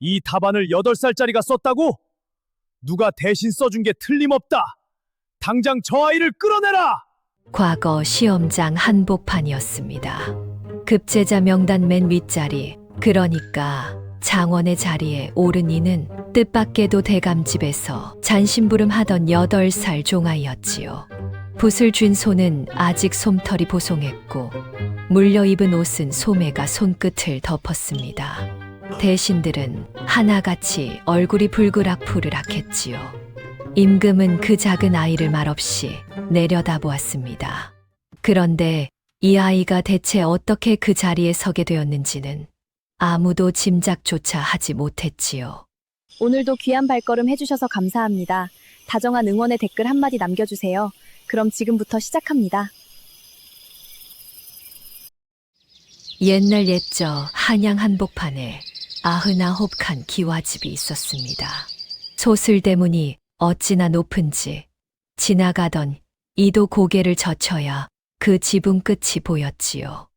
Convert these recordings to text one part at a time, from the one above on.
이 답안을 8살짜리가 썼다고? 누가 대신 써준 게 틀림없다. 당장 저 아이를 끌어내라! 과거 시험장 한복판이었습니다. 급제자 명단 맨 윗자리, 그러니까 장원의 자리에 오른 이는 뜻밖에도 대감집에서 잔심부름하던 8살 종아이였지요. 붓을 쥔 손은 아직 솜털이 보송했고 물려 입은 옷은 소매가 손끝을 덮었습니다. 대신들은 하나같이 얼굴이 불그락푸르락했지요. 임금은 그 작은 아이를 말없이 내려다보았습니다. 그런데 이 아이가 대체 어떻게 그 자리에 서게 되었는지는 아무도 짐작조차 하지 못했지요. 오늘도 귀한 발걸음 해주셔서 감사합니다. 다정한 응원의 댓글 한마디 남겨주세요. 그럼 지금부터 시작합니다. 옛날 옛적 한양 한복판에 99칸 기와집이 있었습니다. 소슬대문이 어찌나 높은지 지나가던 이도 고개를 젖혀야 그 지붕 끝이 보였지요.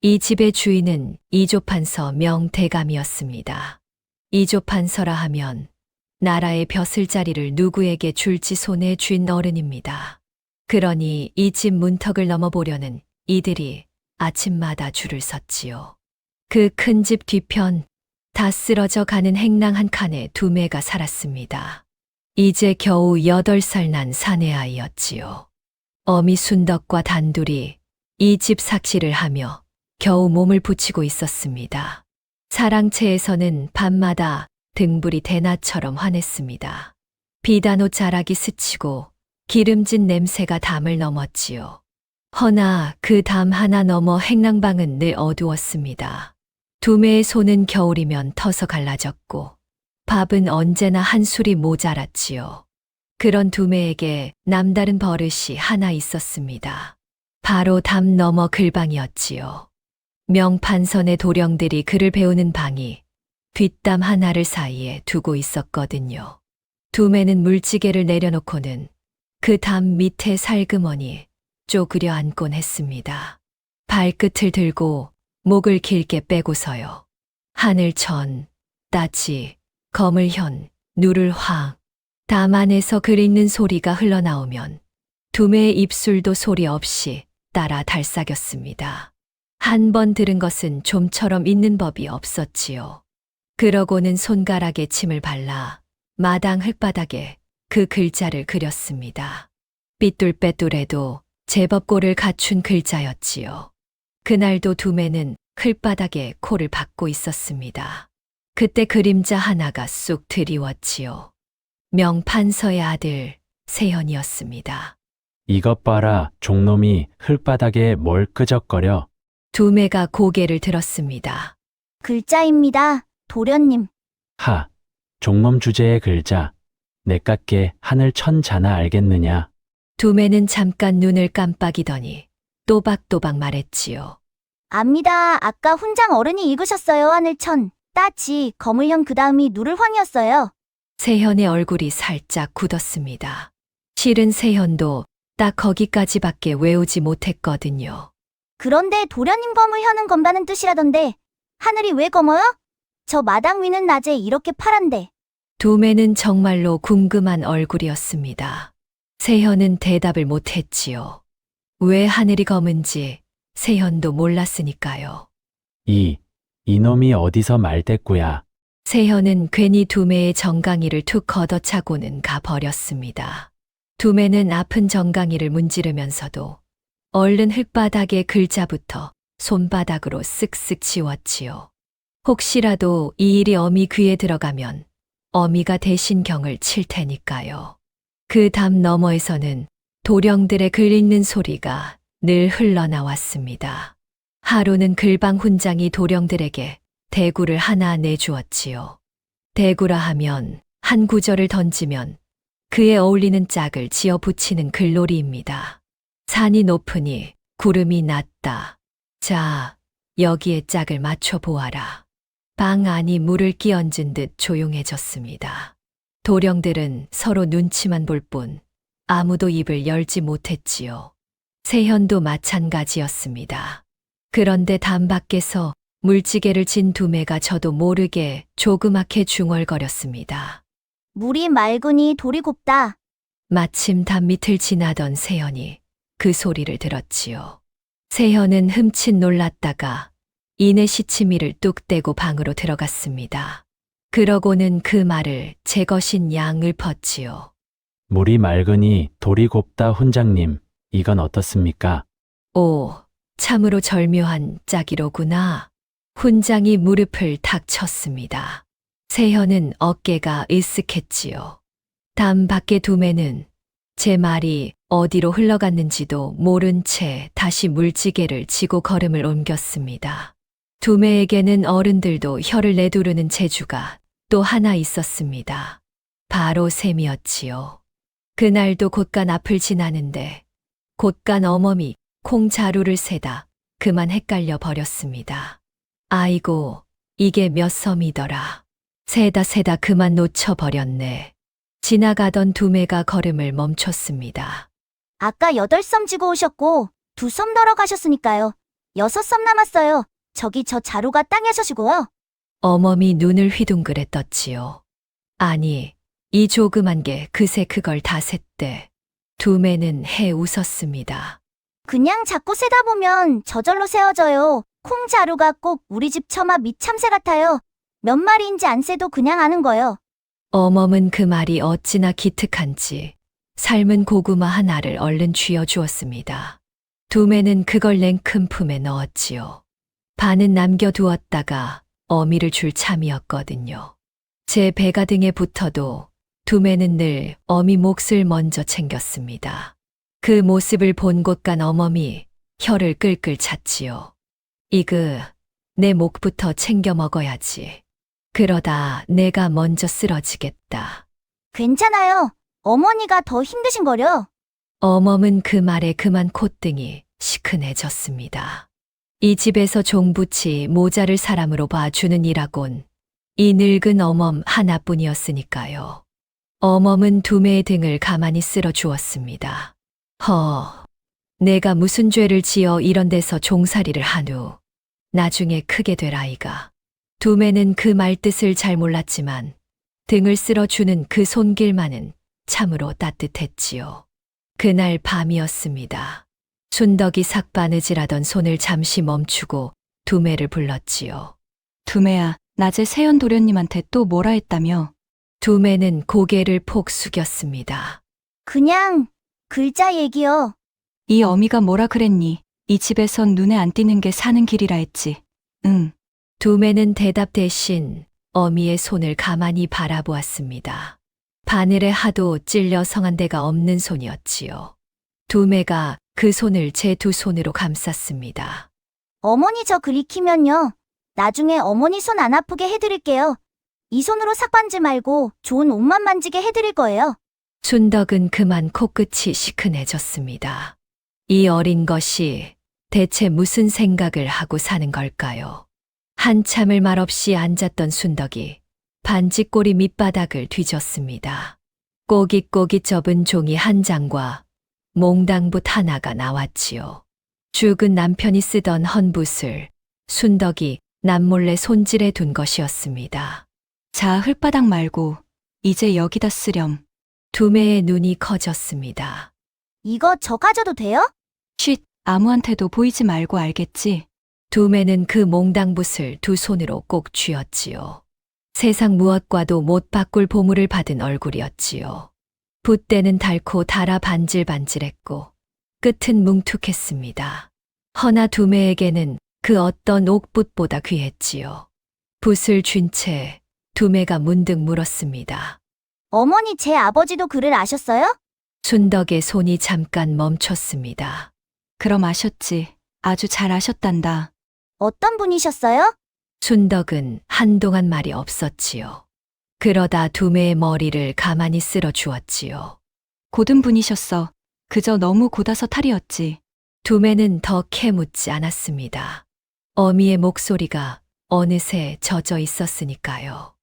이 집의 주인은 이조판서 명대감이었습니다. 이조판서라 하면 나라의 벼슬자리를 누구에게 줄지 손에 쥔 어른입니다. 그러니 이 집 문턱을 넘어보려는 이들이 아침마다 줄을 섰지요. 그 큰 집 뒤편 다 쓰러져 가는 행랑 한 칸에 두매가 살았습니다. 이제 겨우 8살 난 사내아이였지요. 어미 순덕과 단둘이 이 집 삭시를 하며 겨우 몸을 붙이고 있었습니다. 사랑채에서는 밤마다 등불이 대낮처럼 환했습니다. 비단옷 자락이 스치고 기름진 냄새가 담을 넘었지요. 허나 그 담 하나 넘어 행랑방은 늘 어두웠습니다. 두매의 손은 겨울이면 터서 갈라졌고 밥은 언제나 한 술이 모자랐지요. 그런 두매에게 남다른 버릇이 하나 있었습니다. 바로 담 너머 글방이었지요. 명판선의 도령들이 글을 배우는 방이 뒷담 하나를 사이에 두고 있었거든요. 두매는 물지개를 내려놓고는 그 담 밑에 살그머니 쪼그려 앉곤 했습니다. 발끝을 들고 목을 길게 빼고서요. 하늘천, 따지, 거물현, 누를 황, 담 안에서 글 읽는 소리가 흘러나오면 두매의 입술도 소리 없이 따라 달싹였습니다. 한 번 들은 것은 좀처럼 있는 법이 없었지요. 그러고는 손가락에 침을 발라 마당 흙바닥에 그 글자를 그렸습니다. 삐뚤빼뚤해도 제법 꼴을 갖춘 글자였지요. 그날도 두매는 흙바닥에 코를 박고 있었습니다. 그때 그림자 하나가 쑥 드리웠지요. 명판서의 아들 세현이었습니다. 이것 봐라, 종놈이 흙바닥에 뭘 끄적거려. 두매가 고개를 들었습니다. 글자입니다, 도련님. 하, 종놈 주제의 글자. 내깎게 하늘 천자나 알겠느냐. 두매는 잠깐 눈을 깜빡이더니 또박또박 말했지요. 압니다. 아까 훈장 어른이 읽으셨어요. 하늘천, 따지, 거물형 그 다음이 누를 황이었어요. 세현의 얼굴이 살짝 굳었습니다. 실은 세현도 딱 거기까지밖에 외우지 못했거든요. 그런데 도련님 거물현은 검다는 뜻이라던데 하늘이 왜 검어요? 저 마당 위는 낮에 이렇게 파란데. 두매는 정말로 궁금한 얼굴이었습니다. 세현은 대답을 못했지요. 왜 하늘이 검은지 세현도 몰랐으니까요. 이놈이 어디서 말대꾸야. 세현은 괜히 두매의 정강이를 툭 걷어차고는 가버렸습니다. 두매는 아픈 정강이를 문지르면서도 얼른 흙바닥에 글자부터 손바닥으로 쓱쓱 지웠지요. 혹시라도 이 일이 어미 귀에 들어가면 어미가 대신 경을 칠 테니까요. 그 담 너머에서는 도령들의 글 읽는 소리가 늘 흘러나왔습니다. 하루는 글방 훈장이 도령들에게 대구를 하나 내주었지요. 대구라 하면 한 구절을 던지면 그에 어울리는 짝을 지어 붙이는 글놀이입니다. 산이 높으니 구름이 낮다. 자, 여기에 짝을 맞춰 보아라. 방 안이 물을 끼얹은 듯 조용해졌습니다. 도령들은 서로 눈치만 볼 뿐 아무도 입을 열지 못했지요. 세현도 마찬가지였습니다. 그런데 담 밖에서 물지개를 진 두매가 저도 모르게 조그맣게 중얼거렸습니다. 물이 맑으니 돌이 곱다. 마침 담 밑을 지나던 세연이 그 소리를 들었지요. 세연은 흠칫 놀랐다가 이내 시치미를 뚝 떼고 방으로 들어갔습니다. 그러고는 그 말을 제 것인 양 읊었지요. 물이 맑으니 돌이 곱다 훈장님, 이건 어떻습니까? 오, 참으로 절묘한 짝이로구나. 훈장이 무릎을 탁 쳤습니다. 세현은 어깨가 으쓱했지요. 담 밖의 두매는 제 말이 어디로 흘러갔는지도 모른 채 다시 물지개를 지고 걸음을 옮겼습니다. 두매에게는 어른들도 혀를 내두르는 재주가 또 하나 있었습니다. 바로 셈이었지요. 그날도 곳간 앞을 지나는데 곳간 어멈이 콩자루를 세다 그만 헷갈려 버렸습니다. 아이고, 이게 몇 섬이더라. 세다 그만 놓쳐버렸네. 지나가던 두매가 걸음을 멈췄습니다. 아까 8섬 지고 오셨고 2섬 덜어 가셨으니까요. 6섬 남았어요. 저기 저 자루가 땅에 서시고요. 어멈이 눈을 휘둥그레 떴지요. 아니, 이 조그만 게 그새 그걸 다 샜대. 두매는 해 웃었습니다. 그냥 자꾸 세다 보면 저절로 세어져요. 콩자루가 꼭 우리 집 처마 밑참새 같아요. 몇 마리인지 안 세도 그냥 아는 거요. 어멈은 그 말이 어찌나 기특한지 삶은 고구마 하나를 얼른 쥐어 주었습니다. 두매는 그걸 냉큼 품에 넣었지요. 반은 남겨두었다가 어미를 줄 참이었거든요. 제 배가 등에 붙어도 두매는 늘 어미 몫을 먼저 챙겼습니다. 그 모습을 본 곳간 어멈이 혀를 끌끌 찼지요. 이그, 내 목부터 챙겨 먹어야지. 그러다 내가 먼저 쓰러지겠다. 괜찮아요. 어머니가 더 힘드신 거려. 어멈은 그 말에 그만 콧등이 시큰해졌습니다. 이 집에서 종부치 모자를 사람으로 봐주는 이라곤 이 늙은 어멈 하나뿐이었으니까요. 어멈은 두매의 등을 가만히 쓸어 주었습니다. 내가 무슨 죄를 지어 이런 데서 종살이를 한후 나중에 크게 될 아이가. 두매는 그 말뜻을 잘 몰랐지만 등을 쓸어주는 그 손길만은 참으로 따뜻했지요. 그날 밤이었습니다. 순덕이 삭바느질하던 손을 잠시 멈추고 두매를 불렀지요. 두매야, 낮에 세연 도련님한테 또 뭐라 했다며? 두매는 고개를 폭 숙였습니다. 그냥 글자 얘기요. 이 어미가 뭐라 그랬니? 이 집에선 눈에 안 띄는 게 사는 길이라 했지. 응. 두매는 대답 대신 어미의 손을 가만히 바라보았습니다. 바늘에 하도 찔려 성한 데가 없는 손이었지요. 두매가 그 손을 제 두 손으로 감쌌습니다. 어머니 저 글 익히면요. 나중에 어머니 손 안 아프게 해드릴게요. 이 손으로 삭반지 말고 좋은 옷만 만지게 해드릴 거예요. 순덕은 그만 코끝이 시큰해졌습니다. 이 어린 것이 대체 무슨 생각을 하고 사는 걸까요? 한참을 말없이 앉았던 순덕이 반지꼬리 밑바닥을 뒤졌습니다. 꼬깃꼬깃 접은 종이 한 장과 몽당붓 하나가 나왔지요. 죽은 남편이 쓰던 헌붓을 순덕이 남몰래 손질해 둔 것이었습니다. 자, 흙바닥 말고 이제 여기다 쓰렴. 두매의 눈이 커졌습니다. 이거 저 가져도 돼요? 쉿, 아무한테도 보이지 말고 알겠지? 두매는 그 몽당붓을 두 손으로 꼭 쥐었지요. 세상 무엇과도 못 바꿀 보물을 받은 얼굴이었지요. 붓대는 닳고 달아 반질반질했고 끝은 뭉툭했습니다. 허나 두매에게는 그 어떤 옥붓보다 귀했지요. 붓을 쥔 채 두매가 문득 물었습니다. 어머니 제 아버지도 글을 아셨어요? 순덕의 손이 잠깐 멈췄습니다. 그럼 아셨지. 아주 잘 아셨단다. 어떤 분이셨어요? 순덕은 한동안 말이 없었지요. 그러다 두매의 머리를 가만히 쓸어 주었지요. 고든 분이셨어. 그저 너무 고다서 탈이었지. 두매는 더 캐묻지 않았습니다. 어미의 목소리가 어느새 젖어 있었으니까요.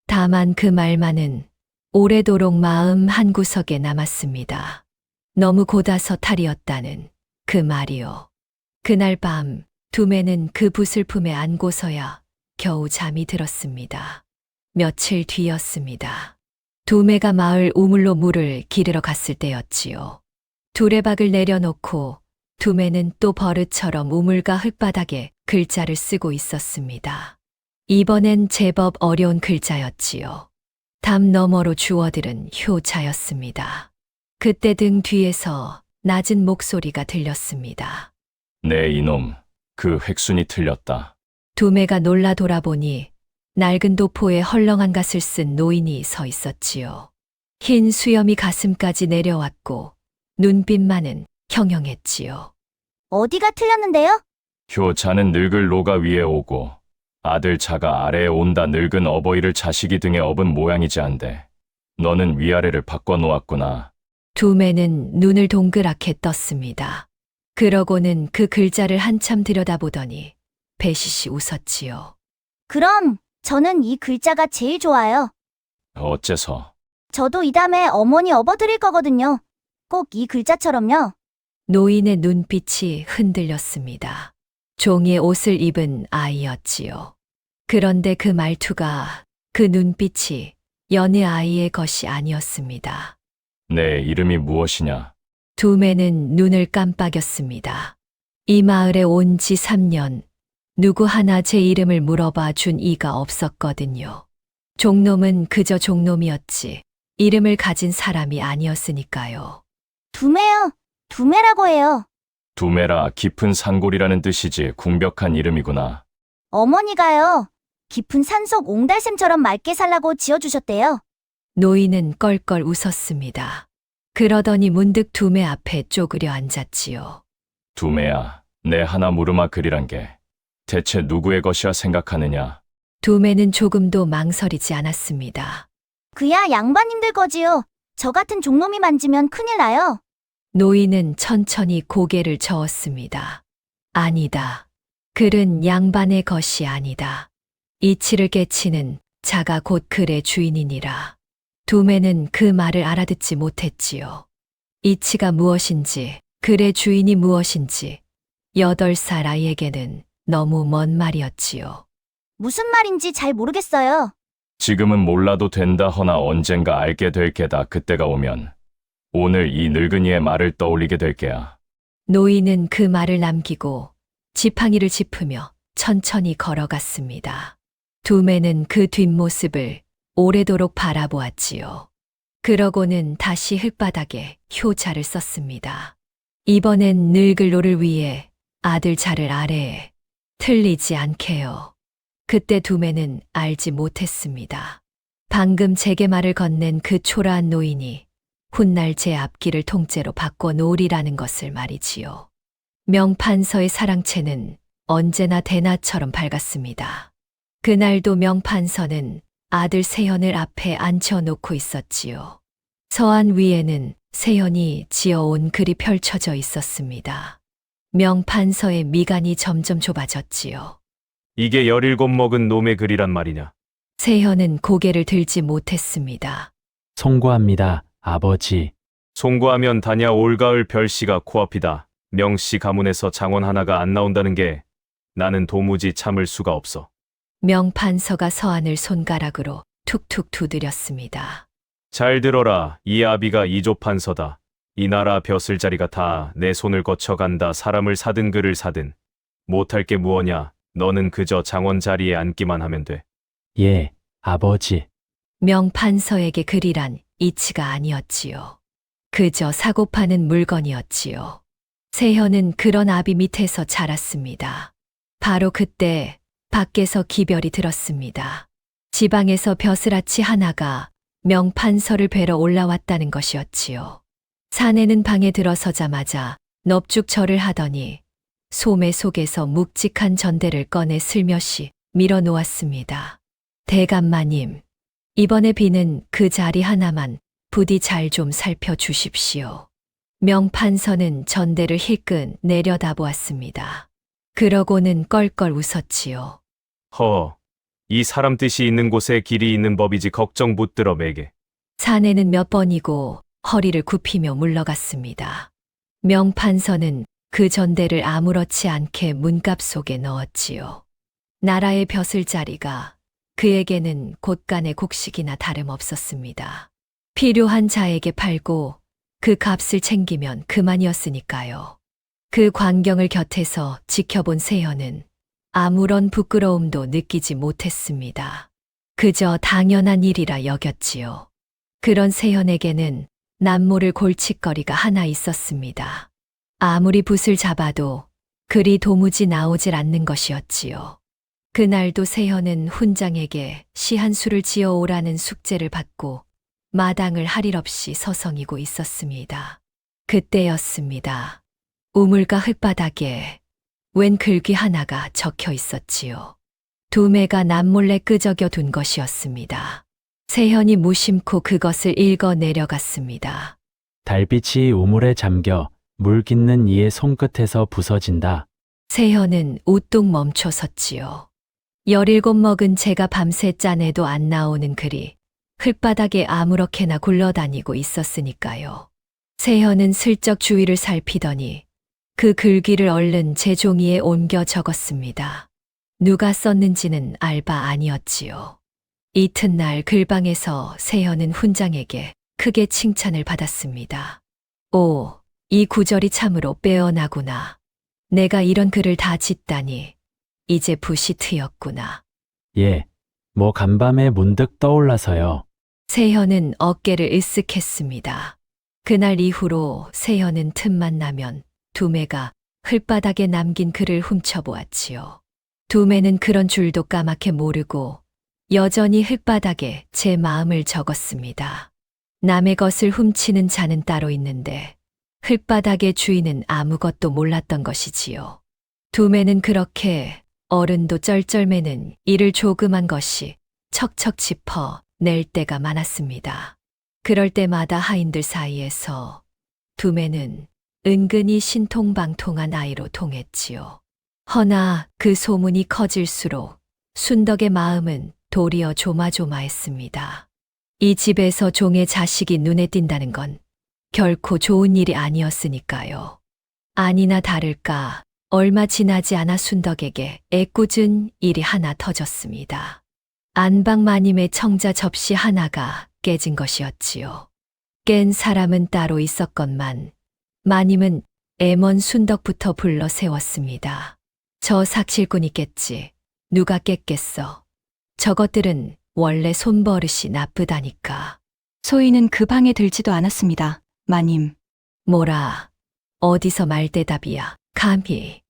다만 그 말만은 오래도록 마음 한구석에 남았습니다. 너무 고다서 탈이었다는 그 말이요. 그날 밤 두매는 그 부슬품에 안고서야 겨우 잠이 들었습니다. 며칠 뒤였습니다. 두매가 마을 우물로 물을 기르러 갔을 때였지요. 두레박을 내려놓고 두매는 또 버릇처럼 우물가 흙바닥에 글자를 쓰고 있었습니다. 이번엔 제법 어려운 글자였지요. 담 너머로 주워들은 효자였습니다. 그때 등 뒤에서 낮은 목소리가 들렸습니다. 네, 이놈. 그 획순이 틀렸다. 두매가 놀라 돌아보니 낡은 도포에 헐렁한 갓을 쓴 노인이 서 있었지요. 흰 수염이 가슴까지 내려왔고 눈빛만은 형형했지요. 어디가 틀렸는데요? 효자는 늙을 노가 위에 오고 아들 자가 아래에 온다. 늙은 어버이를 자식이 등에 업은 모양이지 한데 너는 위아래를 바꿔 놓았구나. 두매는 눈을 동그랗게 떴습니다. 그러고는 그 글자를 한참 들여다보더니 배시시 웃었지요. 그럼 저는 이 글자가 제일 좋아요. 어째서? 저도 이 다음에 어머니 업어드릴 거거든요. 꼭 이 글자처럼요. 노인의 눈빛이 흔들렸습니다. 종이의 옷을 입은 아이였지요. 그런데 그 말투가, 그 눈빛이 여느 아이의 것이 아니었습니다. 내 이름이 무엇이냐? 두매는 눈을 깜빡였습니다. 이 마을에 온 지 3년, 누구 하나 제 이름을 물어봐 준 이가 없었거든요. 종놈은 그저 종놈이었지, 이름을 가진 사람이 아니었으니까요. 두매요. 두매라고 해요. 두메라, 깊은 산골이라는 뜻이지. 궁벽한 이름이구나. 어머니가요. 깊은 산속 옹달샘처럼 맑게 살라고 지어주셨대요. 노인은 껄껄 웃었습니다. 그러더니 문득 두매 앞에 쪼그려 앉았지요. 두메야, 내 하나 물음아 그리란 게 대체 누구의 것이라 생각하느냐? 두매는 조금도 망설이지 않았습니다. 그야 양반님들 거지요. 저 같은 종놈이 만지면 큰일 나요. 노인은 천천히 고개를 저었습니다. 아니다. 글은 양반의 것이 아니다. 이치를 깨치는 자가 곧 글의 주인이니라. 두매는 그 말을 알아듣지 못했지요. 이치가 무엇인지, 글의 주인이 무엇인지 8살 아이에게는 너무 먼 말이었지요. 무슨 말인지 잘 모르겠어요. 지금은 몰라도 된다 허나 언젠가 알게 될 게다. 그때가 오면 오늘 이 늙은이의 말을 떠올리게 될 게야. 노인은 그 말을 남기고 지팡이를 짚으며 천천히 걸어갔습니다. 두매는 그 뒷모습을 오래도록 바라보았지요. 그러고는 다시 흙바닥에 효자를 썼습니다. 이번엔 늙을 노를 위해 아들 자를 아래에 틀리지 않게요. 그때 두매는 알지 못했습니다. 방금 제게 말을 건넨 그 초라한 노인이 훗날 제 앞길을 통째로 바꿔 놓으리라는 것을 말이지요. 명판서의 사랑채는 언제나 대낮처럼 밝았습니다. 그날도 명판서는 아들 세현을 앞에 앉혀놓고 있었지요. 서안 위에는 세현이 지어온 글이 펼쳐져 있었습니다. 명판서의 미간이 점점 좁아졌지요. 이게 17 먹은 놈의 글이란 말이냐? 세현은 고개를 들지 못했습니다. 송구합니다, 아버지. 송구하면 다냐 올가을 별씨가 코앞이다. 명씨 가문에서 장원 하나가 안 나온다는 게 나는 도무지 참을 수가 없어. 명판서가 서안을 손가락으로 툭툭 두드렸습니다. 잘 들어라. 이 아비가 이조판서다. 이 나라 벼슬자리가 다 내 손을 거쳐간다. 사람을 사든 글을 사든 못할 게 무엇냐. 너는 그저 장원 자리에 앉기만 하면 돼. 예, 아버지. 명판서에게 글이란 이치가 아니었지요. 그저 사고 파는 물건이었지요. 세현은 그런 아비 밑에서 자랐습니다. 바로 그때 밖에서 기별이 들었습니다. 지방에서 벼슬아치 하나가 명판서를 뵈러 올라왔다는 것이었지요. 사내는 방에 들어서자마자 넙죽절을 하더니 소매 속에서 묵직한 전대를 꺼내 슬며시 밀어놓았습니다. 대감마님, 이번에 비는 그 자리 하나만 부디 잘 좀 살펴주십시오. 명판서는 전대를 힐끗 내려다보았습니다. 그러고는 껄껄 웃었지요. 허, 이 사람 뜻이 있는 곳에 길이 있는 법이지 걱정 붙들어 매게. 사내는 몇 번이고 허리를 굽히며 물러갔습니다. 명판서는 그 전대를 아무렇지 않게 문갑 속에 넣었지요. 나라의 벼슬자리가 그에게는 곳간의 곡식이나 다름없었습니다. 필요한 자에게 팔고 그 값을 챙기면 그만이었으니까요. 그 광경을 곁에서 지켜본 세연은 아무런 부끄러움도 느끼지 못했습니다. 그저 당연한 일이라 여겼지요. 그런 세연에게는 남모를 골칫거리가 하나 있었습니다. 아무리 붓을 잡아도 글이 도무지 나오질 않는 것이었지요. 그날도 세연은 훈장에게 시 한 수를 지어오라는 숙제를 받고 마당을 할 일 없이 서성이고 있었습니다. 그때였습니다. 우물가 흙바닥에 웬 글귀 하나가 적혀 있었지요. 두매가 남몰래 끄적여 둔 것이었습니다. 세연이 무심코 그것을 읽어 내려갔습니다. 달빛이 우물에 잠겨 물 깃는 이의 손끝에서 부서진다. 세연은 우뚝 멈춰 섰지요. 17 먹은 제가 밤새 짜내도 안 나오는 글이 흙바닥에 아무렇게나 굴러다니고 있었으니까요. 세연은 슬쩍 주위를 살피더니 그 글귀를 얼른 제 종이에 옮겨 적었습니다. 누가 썼는지는 알 바 아니었지요. 이튿날 글방에서 세연은 훈장에게 크게 칭찬을 받았습니다. 오, 이 구절이 참으로 빼어나구나. 내가 이런 글을 다 짓다니. 이제 붓이 트였구나. 예, 뭐 간밤에 문득 떠올라서요. 세현은 어깨를 으쓱했습니다. 그날 이후로 세현은 틈만 나면 두매가 흙바닥에 남긴 글을 훔쳐보았지요. 두매는 그런 줄도 까맣게 모르고 여전히 흙바닥에 제 마음을 적었습니다. 남의 것을 훔치는 자는 따로 있는데 흙바닥의 주인은 아무것도 몰랐던 것이지요. 두매는 그렇게 어른도 쩔쩔매는 이를 조그만 것이 척척 짚어 낼 때가 많았습니다. 그럴 때마다 하인들 사이에서 두매는 은근히 신통방통한 아이로 통했지요. 허나 그 소문이 커질수록 순덕의 마음은 도리어 조마조마했습니다. 이 집에서 종의 자식이 눈에 띈다는 건 결코 좋은 일이 아니었으니까요. 아니나 다를까 얼마 지나지 않아 순덕에게 애꿎은 일이 하나 터졌습니다. 안방 마님의 청자 접시 하나가 깨진 것이었지요. 깬 사람은 따로 있었건만 마님은 애먼 순덕부터 불러 세웠습니다. 저 삭실꾼이겠지. 누가 깼겠어. 저것들은 원래 손버릇이 나쁘다니까. 소인은 그 방에 들지도 않았습니다. 마님. 뭐라, 어디서 말대답이야. 감히.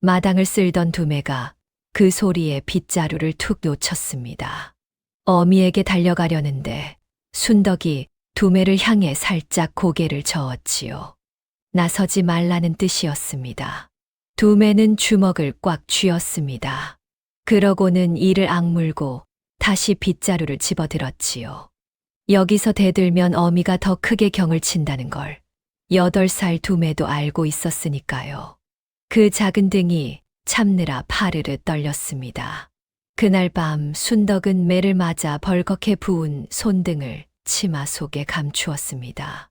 마당을 쓸던 두매가 그 소리에 빗자루를 툭 놓쳤습니다. 어미에게 달려가려는데 순덕이 두매를 향해 살짝 고개를 저었지요. 나서지 말라는 뜻이었습니다. 두매는 주먹을 꽉 쥐었습니다. 그러고는 이를 악물고 다시 빗자루를 집어들었지요. 여기서 대들면 어미가 더 크게 경을 친다는 걸 8살 두매도 알고 있었으니까요. 그 작은 등이 참느라 파르르 떨렸습니다. 그날 밤 순덕은 매를 맞아 벌겋게 부은 손등을 치마 속에 감추었습니다.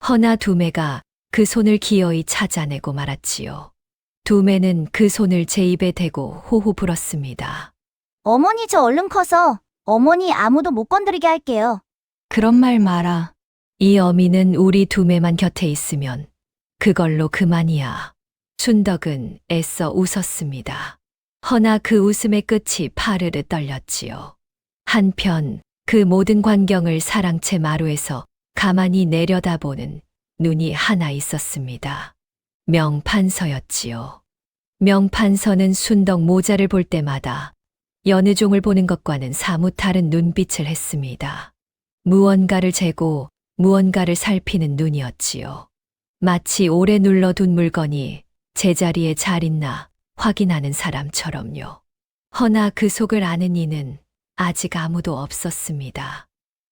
허나 두매가 그 손을 기어이 찾아내고 말았지요. 두매는 그 손을 제 입에 대고 호호 불었습니다. 어머니 저 얼른 커서 어머니 아무도 못 건드리게 할게요. 그런 말 마라. 이 어미는 우리 두매만 곁에 있으면 그걸로 그만이야. 순덕은 애써 웃었습니다. 허나 그 웃음의 끝이 파르르 떨렸지요. 한편 그 모든 광경을 사랑채 마루에서 가만히 내려다보는 눈이 하나 있었습니다. 명판서였지요. 명판서는 순덕 모자를 볼 때마다 여느 종을 보는 것과는 사뭇 다른 눈빛을 했습니다. 무언가를 재고 무언가를 살피는 눈이었지요. 마치 오래 눌러둔 물건이 제자리에 잘 있나 확인하는 사람처럼요. 허나 그 속을 아는 이는 아직 아무도 없었습니다.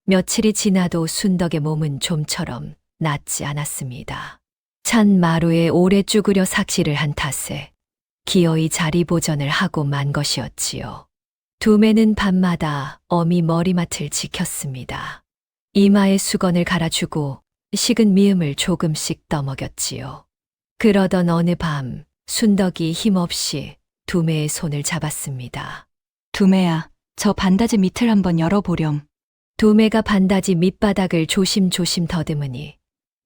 며칠이 지나도 순덕의 몸은 좀처럼 낫지 않았습니다. 찬 마루에 오래 쭈그려 삭시를 한 탓에 기어이 자리 보전을 하고 만 것이었지요. 두매는 밤마다 어미 머리맡을 지켰습니다. 이마에 수건을 갈아주고 식은 미음을 조금씩 떠먹였지요. 그러던 어느 밤 순덕이 힘없이 두매의 손을 잡았습니다. 두매야, 저 반다지 밑을 한번 열어보렴. 두매가 반다지 밑바닥을 조심조심 더듬으니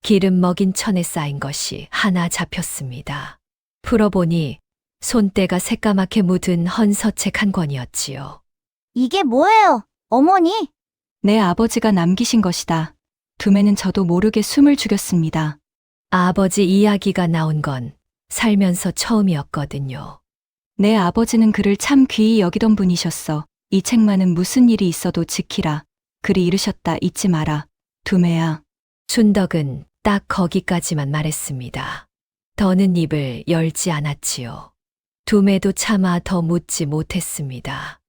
기름 먹인 천에 쌓인 것이 하나 잡혔습니다. 풀어보니 손때가 새까맣게 묻은 헌서책 한 권이었지요. 이게 뭐예요? 어머니? 내 아버지가 남기신 것이다. 두매는 저도 모르게 숨을 죽였습니다. 아버지 이야기가 나온 건 살면서 처음이었거든요. 내 아버지는 그를 참 귀히 여기던 분이셨어. 이 책만은 무슨 일이 있어도 지키라. 그리 이르셨다 잊지 마라. 두매야. 순덕은 딱 거기까지만 말했습니다. 더는 입을 열지 않았지요. 두매도 차마 더 묻지 못했습니다.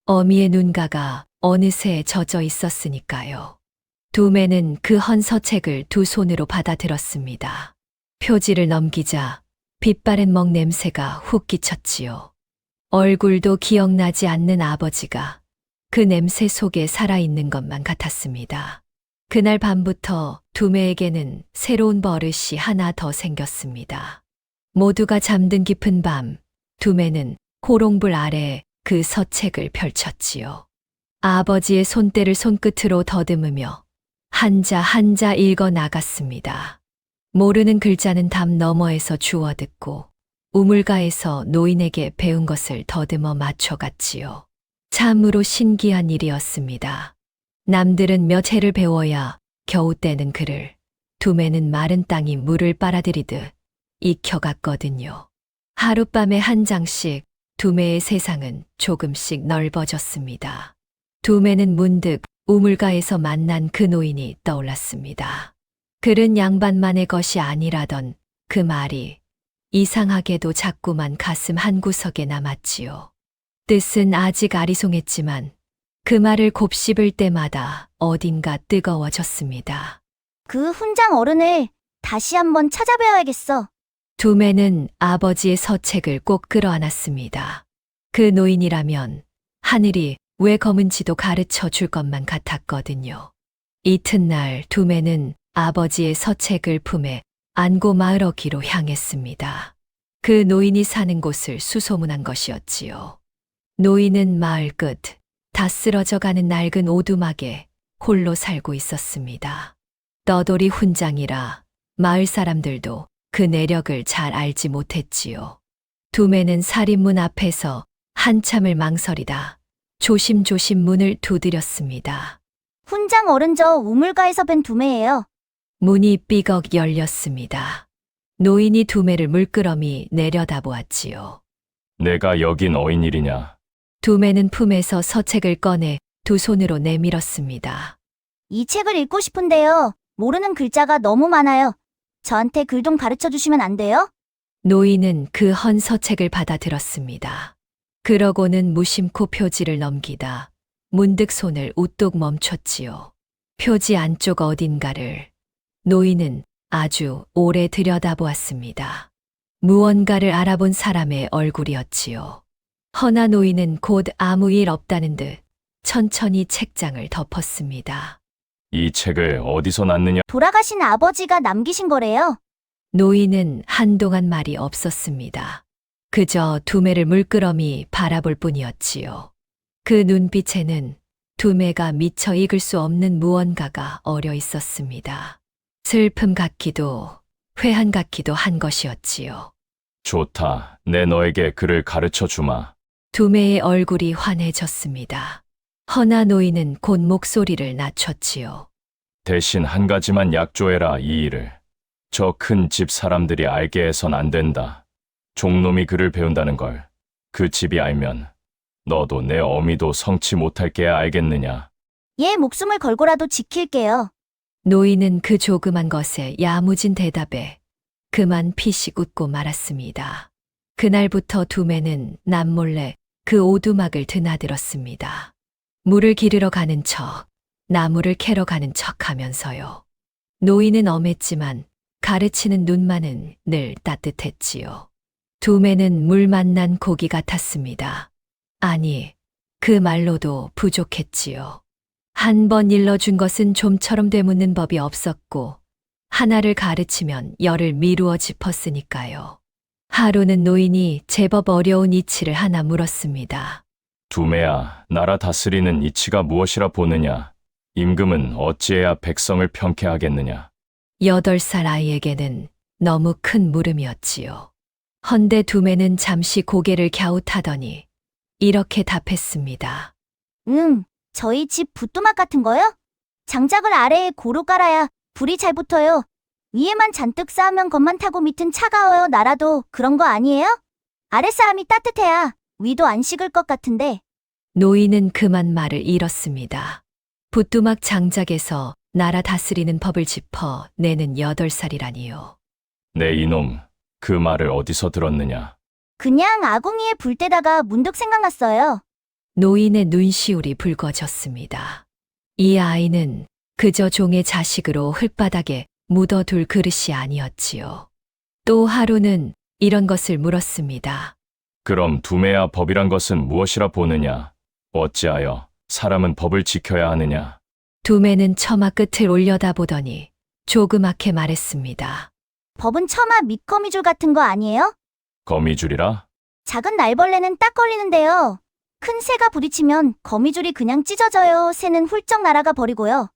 어미의 눈가가 어느새 젖어 있었으니까요. 두매는 그 헌서책을 두 손으로 받아들었습니다. 표지를 넘기자 빛바랜 먹 냄새가 훅 끼쳤지요. 얼굴도 기억나지 않는 아버지가 그 냄새 속에 살아있는 것만 같았습니다. 그날 밤부터 두매에게는 새로운 버릇이 하나 더 생겼습니다. 모두가 잠든 깊은 밤, 두매는 호롱불 아래 그 서책을 펼쳤지요. 아버지의 손때를 손끝으로 더듬으며 한자 한자 읽어 나갔습니다. 모르는 글자는 담 너머에서 주워 듣고 우물가에서 노인에게 배운 것을 더듬어 맞춰갔지요. 참으로 신기한 일이었습니다. 남들은 몇 해를 배워야 겨우 떼는 글을 두매는 마른 땅이 물을 빨아들이듯 익혀갔거든요. 하룻밤에 한 장씩 두매의 세상은 조금씩 넓어졌습니다. 두매는 문득 우물가에서 만난 그 노인이 떠올랐습니다. 글은 양반만의 것이 아니라던 그 말이 이상하게도 자꾸만 가슴 한구석에 남았지요. 뜻은 아직 아리송했지만 그 말을 곱씹을 때마다 어딘가 뜨거워졌습니다. 그 훈장 어른을 다시 한번 찾아뵈어야겠어. 두매는 아버지의 서책을 꼭 끌어안았습니다. 그 노인이라면 하늘이 왜 검은지도 가르쳐 줄 것만 같았거든요. 이튿날 두매는 아버지의 서책을 품에 안고 마을 어귀로 향했습니다. 그 노인이 사는 곳을 수소문한 것이었지요. 노인은 마을 끝 다 쓰러져가는 낡은 오두막에 홀로 살고 있었습니다. 떠돌이 훈장이라 마을 사람들도 그 내력을 잘 알지 못했지요. 두매는 살인문 앞에서 한참을 망설이다 조심조심 문을 두드렸습니다. 훈장 어른 저 우물가에서 뵌 두매예요. 문이 삐걱 열렸습니다. 노인이 두매를 물끄러미 내려다보았지요. 내가 여긴 어인일이냐? 두매는 품에서 서책을 꺼내 두 손으로 내밀었습니다. 이 책을 읽고 싶은데요. 모르는 글자가 너무 많아요. 저한테 글 좀 가르쳐 주시면 안 돼요? 노인은 그 헌 서책을 받아들었습니다. 그러고는 무심코 표지를 넘기다 문득 손을 우뚝 멈췄지요. 표지 안쪽 어딘가를 노인은 아주 오래 들여다보았습니다. 무언가를 알아본 사람의 얼굴이었지요. 허나 노인은 곧 아무 일 없다는 듯 천천히 책장을 덮었습니다. 이 책을 어디서 났느냐? 돌아가신 아버지가 남기신 거래요. 노인은 한동안 말이 없었습니다. 그저 두매를 물끄러미 바라볼 뿐이었지요. 그 눈빛에는 두매가 미처 읽을 수 없는 무언가가 어려 있었습니다. 슬픔 같기도 회한 같기도 한 것이었지요. 좋다. 내 너에게 글을 가르쳐 주마. 두매의 얼굴이 환해졌습니다. 허나 노인은 곧 목소리를 낮췄지요. 대신 한 가지만 약조해라 이 일을. 저 큰 집 사람들이 알게 해선 안 된다. 종놈이 글을 배운다는 걸 그 집이 알면 너도 내 어미도 성치 못할 게야 알겠느냐. 얘 목숨을 걸고라도 지킬게요. 노인은 그 조그만 것에 야무진 대답에 그만 피식 웃고 말았습니다. 그날부터 두매는 남몰래 그 오두막을 드나들었습니다. 물을 기르러 가는 척, 나무를 캐러 가는 척 하면서요. 노인은 엄했지만 가르치는 눈만은 늘 따뜻했지요. 두매는 물 만난 고기 같았습니다. 아니, 그 말로도 부족했지요. 한 번 일러준 것은 좀처럼 되묻는 법이 없었고, 하나를 가르치면 열을 미루어 짚었으니까요. 하루는 노인이 제법 어려운 이치를 하나 물었습니다. 두매야, 나라 다스리는 이치가 무엇이라 보느냐? 임금은 어찌해야 백성을 평쾌하겠느냐? 8살 아이에게는 너무 큰 물음이었지요. 헌데 두매는 잠시 고개를 갸웃하더니 이렇게 답했습니다. 저희 집 부뚜막 같은 거요? 장작을 아래에 고루 깔아야 불이 잘 붙어요. 위에만 잔뜩 쌓으면 것만 타고 밑은 차가워요. 나라도 그런 거 아니에요? 아랫사람이 따뜻해야 위도 안 식을 것 같은데. 노인은 그만 말을 잃었습니다. 부뚜막 장작에서 나라 다스리는 법을 짚어 내는 8살이라니요. 내 이놈, 그 말을 어디서 들었느냐? 그냥 아궁이에 불 때다가 문득 생각났어요. 노인의 눈시울이 붉어졌습니다. 이 아이는 그저 종의 자식으로 흙바닥에 묻어둘 그릇이 아니었지요. 또 하루는 이런 것을 물었습니다. 그럼 두매야 법이란 것은 무엇이라 보느냐? 어찌하여 사람은 법을 지켜야 하느냐? 두매는 처마 끝을 올려다보더니 조그맣게 말했습니다. 법은 처마 밑거미줄 같은 거 아니에요? 거미줄이라? 작은 날벌레는 딱 걸리는데요. 큰 새가 부딪히면 거미줄이 그냥 찢어져요. 새는 훌쩍 날아가 버리고요.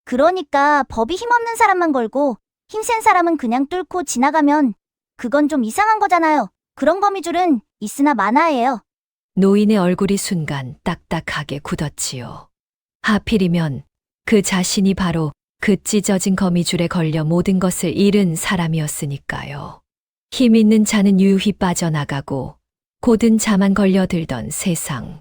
그러니까 법이 힘없는 사람만 걸고 힘센 사람은 그냥 뚫고 지나가면 그건 좀 이상한 거잖아요. 그런 거미줄은 있으나 마나예요. 노인의 얼굴이 순간 딱딱하게 굳었지요. 하필이면 그 자신이 바로 그 찢어진 거미줄에 걸려 모든 것을 잃은 사람이었으니까요. 힘 있는 자는 유유히 빠져나가고 고든 자만 걸려들던 세상.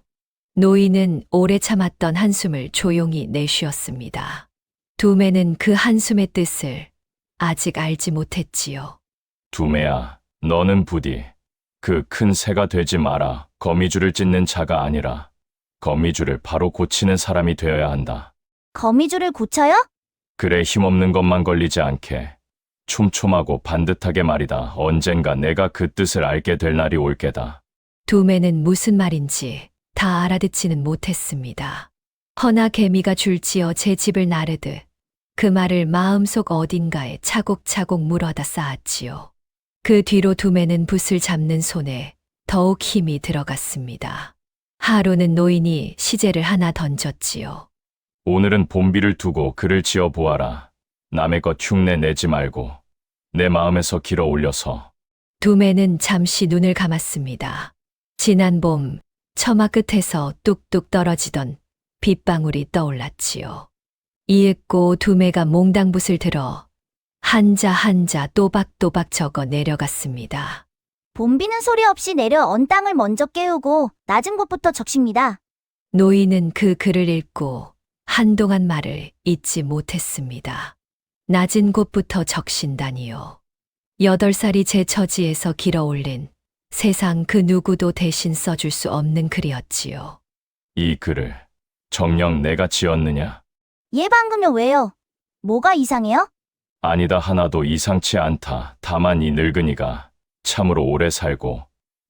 노인은 오래 참았던 한숨을 조용히 내쉬었습니다. 두매는 그 한숨의 뜻을 아직 알지 못했지요. 두매야, 너는 부디 그 큰 새가 되지 마라. 거미줄을 찢는 자가 아니라 거미줄을 바로 고치는 사람이 되어야 한다. 거미줄을 고쳐요? 그래 힘없는 것만 걸리지 않게 촘촘하고 반듯하게 말이다. 언젠가 내가 그 뜻을 알게 될 날이 올 게다. 두매는 무슨 말인지 다 알아듣지는 못했습니다. 허나 개미가 줄지어 제 집을 나르듯 그 말을 마음속 어딘가에 차곡차곡 물어다 쌓았지요. 그 뒤로 두매는 붓을 잡는 손에 더욱 힘이 들어갔습니다. 하루는 노인이 시제를 하나 던졌지요. 오늘은 봄비를 두고 글을 지어 보아라. 남의 것 흉내 내지 말고 내 마음에서 길어 올려서. 두매는 잠시 눈을 감았습니다. 지난 봄 처마 끝에서 뚝뚝 떨어지던 빗방울이 떠올랐지요. 이윽고 두매가 몽당붓을 들어 한자 한자 또박또박 적어 내려갔습니다. 봄비는 소리 없이 내려 언 땅을 먼저 깨우고 낮은 곳부터 적십니다. 노인은 그 글을 읽고 한동안 말을 잊지 못했습니다. 낮은 곳부터 적신다니요. 8살이 제 처지에서 길어 올린 세상 그 누구도 대신 써줄 수 없는 글이었지요. 이 글을 정녕 내가 지었느냐? 얘 방금요 왜요? 뭐가 이상해요? 아니다 하나도 이상치 않다. 다만 이 늙은이가 참으로 오래 살고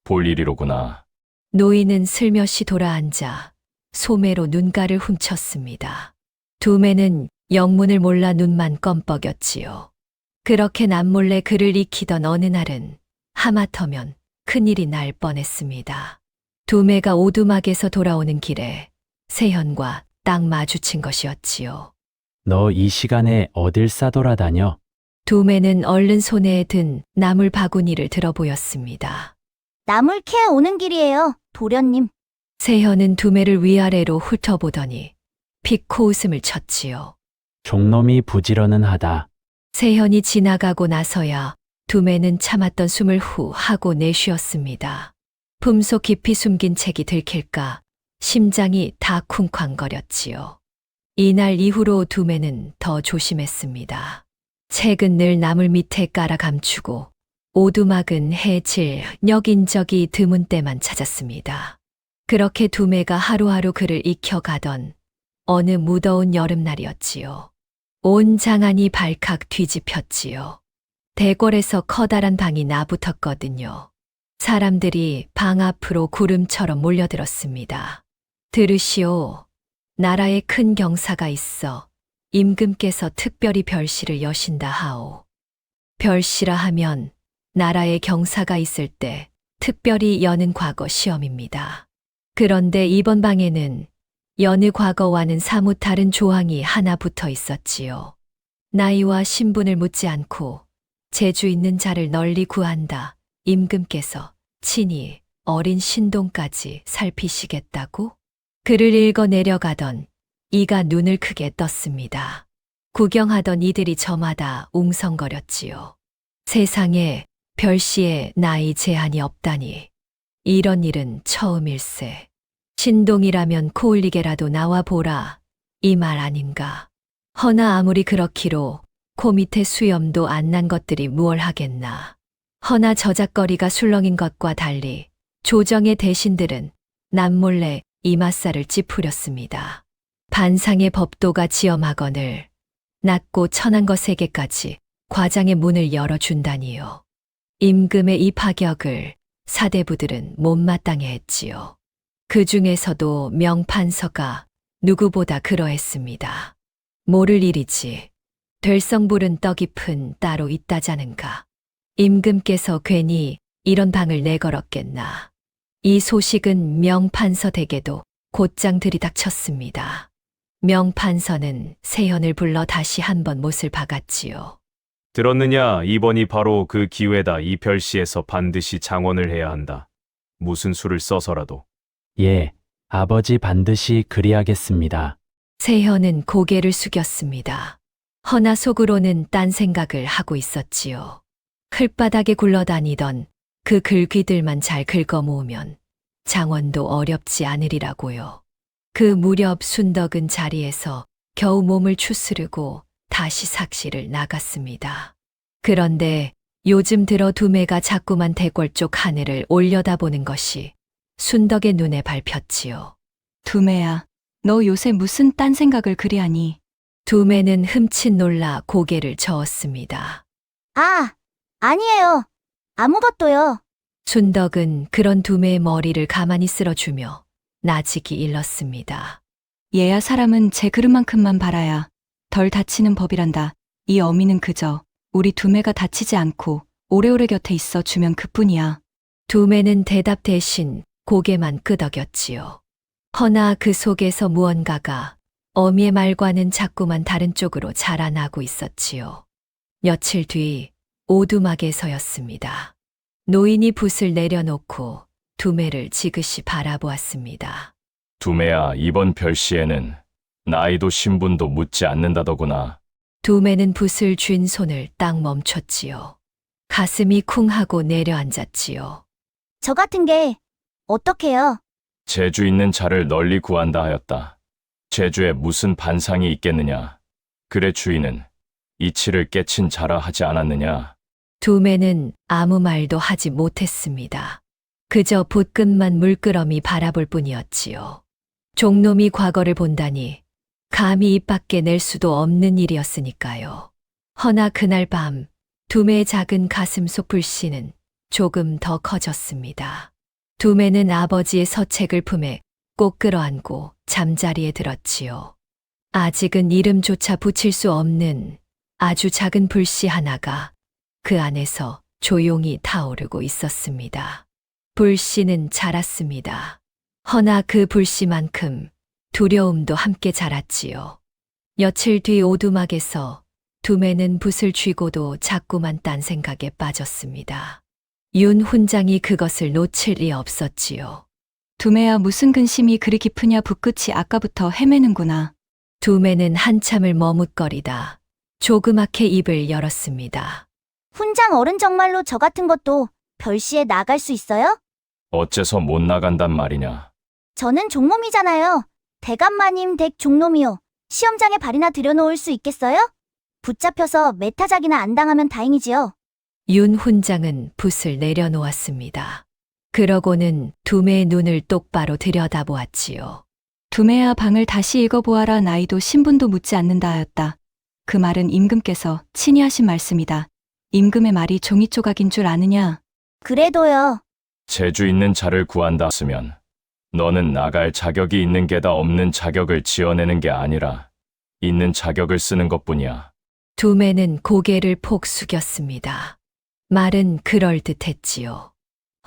볼 일이로구나. 노인은 슬며시 돌아앉아 소매로 눈가를 훔쳤습니다. 두매는 영문을 몰라 눈만 껌뻑였지요. 그렇게 남몰래 글을 익히던 어느 날은 하마터면 큰일이 날 뻔했습니다. 두매가 오두막에서 돌아오는 길에 세현과 딱 마주친 것이었지요. 너 이 시간에 어딜 싸돌아다녀? 두매는 얼른 손에 든 나물 바구니를 들어 보였습니다. 나물 캐 오는 길이에요, 도련님. 세현은 두매를 위아래로 훑어보더니 피코 웃음을 쳤지요. 종놈이 부지런은 하다. 세현이 지나가고 나서야 두매는 참았던 숨을 후 하고 내쉬었습니다. 품속 깊이 숨긴 책이 들킬까 심장이 다 쿵쾅거렸지요. 이날 이후로 두매는 더 조심했습니다. 책은 늘 나물 밑에 깔아 감추고 오두막은 해질 녀긴적이 드문 때만 찾았습니다. 그렇게 두매가 하루하루 글을 익혀가던 어느 무더운 여름날이었지요. 온 장안이 발칵 뒤집혔지요. 대궐에서 커다란 방이 나붙었거든요. 사람들이 방 앞으로 구름처럼 몰려들었습니다. 들으시오. 나라에 큰 경사가 있어 임금께서 특별히 별씨를 여신다 하오. 별씨라 하면 나라에 경사가 있을 때 특별히 여는 과거 시험입니다. 그런데 이번 방에는 여느 과거와는 사뭇 다른 조항이 하나 붙어 있었지요. 나이와 신분을 묻지 않고 재주 있는 자를 널리 구한다. 임금께서 친히 어린 신동까지 살피시겠다고? 글을 읽어 내려가던 이가 눈을 크게 떴습니다. 구경하던 이들이 저마다 웅성거렸지요. 세상에 별씨의 나이 제한이 없다니. 이런 일은 처음일세. 신동이라면 코올리게라도 나와 보라. 이 말 아닌가. 허나 아무리 그렇기로 코 밑에 수염도 안 난 것들이 무얼 하겠나. 허나 저작거리가 술렁인 것과 달리 조정의 대신들은 남몰래 이맛살을 찌푸렸습니다. 반상의 법도가 지엄하거늘 낮고 천한 것에게까지 과장의 문을 열어준다니요. 임금의 이 파격을 사대부들은 못마땅해 했지요. 그 중에서도 명판서가 누구보다 그러했습니다. 모를 일이지. 될 성불은 떡잎은 따로 있다자는가. 임금께서 괜히 이런 방을 내걸었겠나. 이 소식은 명판서 댁에도 곧장 들이닥쳤습니다. 명판서는 세현을 불러 다시 한번 못을 박았지요. 들었느냐? 이번이 바로 그 기회다. 이 별씨에서 반드시 장원을 해야 한다. 무슨 수를 써서라도. 예, 아버지 반드시 그리하겠습니다. 세현은 고개를 숙였습니다. 허나 속으로는 딴 생각을 하고 있었지요. 흘바닥에 굴러다니던 그 글귀들만 잘 긁어 모으면 장원도 어렵지 않으리라고요. 그 무렵 순덕은 자리에서 겨우 몸을 추스르고 다시 삭시를 나갔습니다. 그런데 요즘 들어 두매가 자꾸만 대궐 쪽 하늘을 올려다보는 것이 순덕의 눈에 밟혔지요. 두매야, 너 요새 무슨 딴 생각을 그리 하니? 두매는 흠칫 놀라 고개를 저었습니다. 아, 아니에요. 아무것도요. 순덕은 그런 두매의 머리를 가만히 쓸어주며 나직이 일렀습니다. 얘야 사람은 제 그릇만큼만 바라야 덜 다치는 법이란다. 이 어미는 그저 우리 두매가 다치지 않고 오래오래 곁에 있어 주면 그뿐이야. 두매는 대답 대신 고개만 끄덕였지요. 허나 그 속에서 무언가가 어미의 말과는 자꾸만 다른 쪽으로 자라나고 있었지요. 며칠 뒤 오두막에서였습니다. 노인이 붓을 내려놓고 두매를 지그시 바라보았습니다. 두매야, 이번 별씨에는 나이도 신분도 묻지 않는다더구나. 두매는 붓을 쥔 손을 딱 멈췄지요. 가슴이 쿵 하고 내려앉았지요. 저 같은 게 어떡해요? 재주 있는 자를 널리 구한다 하였다. 재주에 무슨 반상이 있겠느냐. 그래 주인은 이치를 깨친 자라 하지 않았느냐. 두매는 아무 말도 하지 못했습니다. 그저 붓끝만 물끄러미 바라볼 뿐이었지요. 종놈이 과거를 본다니 감히 입 밖에 낼 수도 없는 일이었으니까요. 허나 그날 밤 두매의 작은 가슴 속 불씨는 조금 더 커졌습니다. 두매는 아버지의 서책을 품에 꼭 끌어안고 잠자리에 들었지요. 아직은 이름조차 붙일 수 없는 아주 작은 불씨 하나가 그 안에서 조용히 타오르고 있었습니다. 불씨는 자랐습니다. 허나 그 불씨만큼 두려움도 함께 자랐지요. 며칠 뒤 오두막에서 두매는 붓을 쥐고도 자꾸만 딴 생각에 빠졌습니다. 윤 훈장이 그것을 놓칠 리 없었지요. 두매야 무슨 근심이 그리 깊으냐. 붓끝이 아까부터 헤매는구나. 두매는 한참을 머뭇거리다 조그맣게 입을 열었습니다. 훈장 어른 정말로 저 같은 것도 별시에 나갈 수 있어요? 어째서 못 나간단 말이냐. 저는 종놈이잖아요. 대감마님 댁 종놈이요. 시험장에 발이나 들여놓을 수 있겠어요? 붙잡혀서 메타작이나 안 당하면 다행이지요. 윤 훈장은 붓을 내려놓았습니다. 그러고는 두매의 눈을 똑바로 들여다보았지요. 두매야 방을 다시 읽어보아라. 나이도 신분도 묻지 않는다 하였다. 그 말은 임금께서 친히 하신 말씀이다. 임금의 말이 종이 조각인 줄 아느냐? 그래도요. 재주 있는 자를 구한다 했으면 너는 나갈 자격이 있는 게다 없는 자격을 지어내는 게 아니라 있는 자격을 쓰는 것뿐이야. 두매는 고개를 폭 숙였습니다. 말은 그럴듯했지요.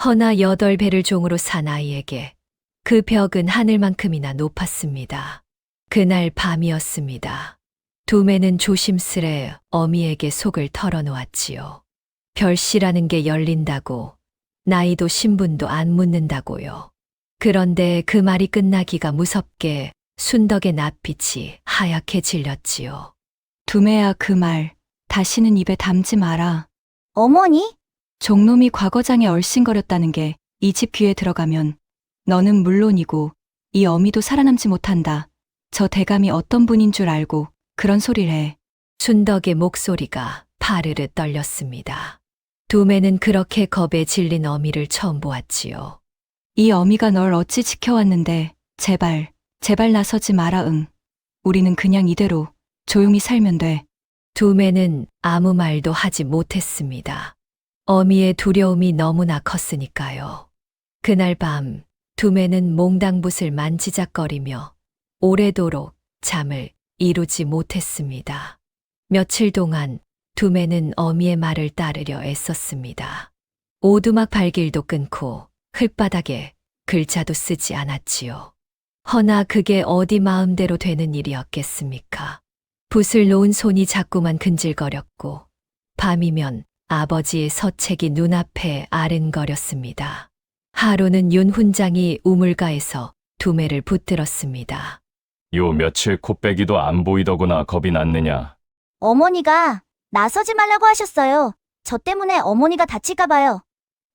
허나 8배를 종으로 산 아이에게 그 벽은 하늘만큼이나 높았습니다. 그날 밤이었습니다. 두매는 조심스레 어미에게 속을 털어놓았지요. 별씨라는 게 열린다고, 나이도 신분도 안 묻는다고요. 그런데 그 말이 끝나기가 무섭게 순덕의 낯빛이 하얗게 질렸지요. 두매야 그 말 다시는 입에 담지 마라. 어머니? 종놈이 과거장에 얼씬거렸다는 게 이 집 귀에 들어가면 너는 물론이고 이 어미도 살아남지 못한다. 저 대감이 어떤 분인 줄 알고 그런 소리를 해. 순덕의 목소리가 파르르 떨렸습니다. 두매는 그렇게 겁에 질린 어미를 처음 보았지요. 이 어미가 널 어찌 지켜왔는데 제발 나서지 마라 응. 우리는 그냥 이대로 조용히 살면 돼. 두매는 아무 말도 하지 못했습니다. 어미의 두려움이 너무나 컸으니까요. 그날 밤 두매는 몽당붓을 만지작거리며 오래도록 잠을 이루지 못했습니다. 며칠 동안 두매는 어미의 말을 따르려 애썼습니다. 오두막 발길도 끊고 흙바닥에 글자도 쓰지 않았지요. 허나 그게 어디 마음대로 되는 일이었겠습니까? 붓을 놓은 손이 자꾸만 근질거렸고 밤이면 아버지의 서책이 눈앞에 아른거렸습니다. 하루는 윤 훈장이 우물가에서 두매를 붙들었습니다. 요 며칠 코빼기도 안 보이더구나 겁이 났느냐. 어머니가 나서지 말라고 하셨어요. 저 때문에 어머니가 다칠까봐요.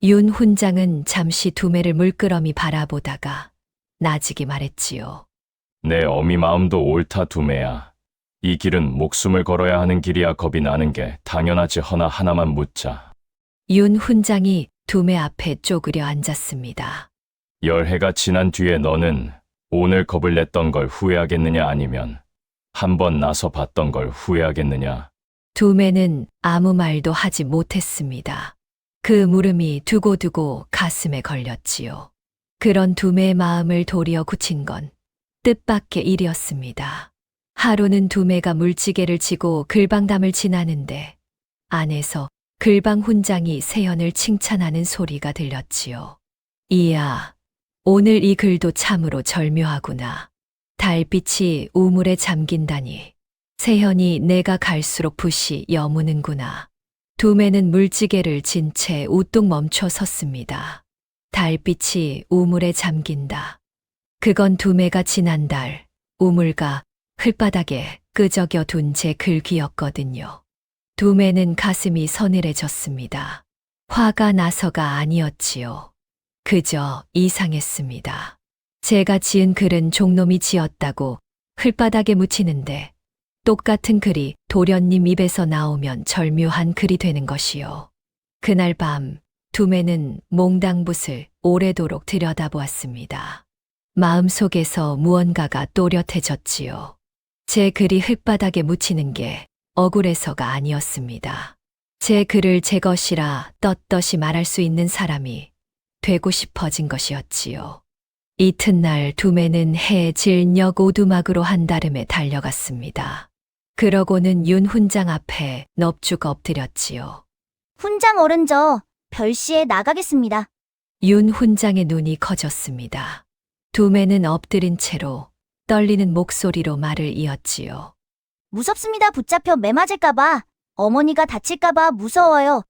윤 훈장은 잠시 두매를 물끄러미 바라보다가 나직이 말했지요. 내 어미 마음도 옳다 두매야. 이 길은 목숨을 걸어야 하는 길이야 겁이 나는 게 당연하지 허나 하나만 묻자. 윤 훈장이 두매 앞에 쪼그려 앉았습니다. 열해가 지난 뒤에 너는 오늘 겁을 냈던 걸 후회하겠느냐 아니면 한번 나서 봤던 걸 후회하겠느냐. 두매는 아무 말도 하지 못했습니다. 그 물음이 두고두고 가슴에 걸렸지요. 그런 두매의 마음을 도리어 굳힌 건 뜻밖의 일이었습니다. 하루는 두매가 물지개를 지고 글방담을 지나는데 안에서 글방 훈장이 세연을 칭찬하는 소리가 들렸지요. 이야, 오늘 이 글도 참으로 절묘하구나. 달빛이 우물에 잠긴다니. 세연이 내가 갈수록 붓이 여무는구나. 두매는 물지개를 진 채 우뚝 멈춰 섰습니다. 달빛이 우물에 잠긴다. 그건 두매가 지난달 우물가 흙바닥에 끄적여 둔 제 글귀였거든요. 두매는 가슴이 서늘해졌습니다. 화가 나서가 아니었지요. 그저 이상했습니다. 제가 지은 글은 종놈이 지었다고 흙바닥에 묻히는데 똑같은 글이 도련님 입에서 나오면 절묘한 글이 되는 것이요. 그날 밤 두매는 몽당붓을 오래도록 들여다보았습니다. 마음속에서 무언가가 또렷해졌지요. 제 글이 흙바닥에 묻히는 게 억울해서가 아니었습니다. 제 글을 제 것이라 떳떳이 말할 수 있는 사람이 되고 싶어진 것이었지요. 이튿날 두매는 해질녘 오두막으로 한다름에 달려갔습니다. 그러고는 윤 훈장 앞에 넙죽 엎드렸지요. 훈장 어른 저 별시에 나가겠습니다. 윤 훈장의 눈이 커졌습니다. 두매는 엎드린 채로 떨리는 목소리로 말을 이었지요. 무섭습니다. 붙잡혀 매맞을까봐. 어머니가 다칠까봐 무서워요.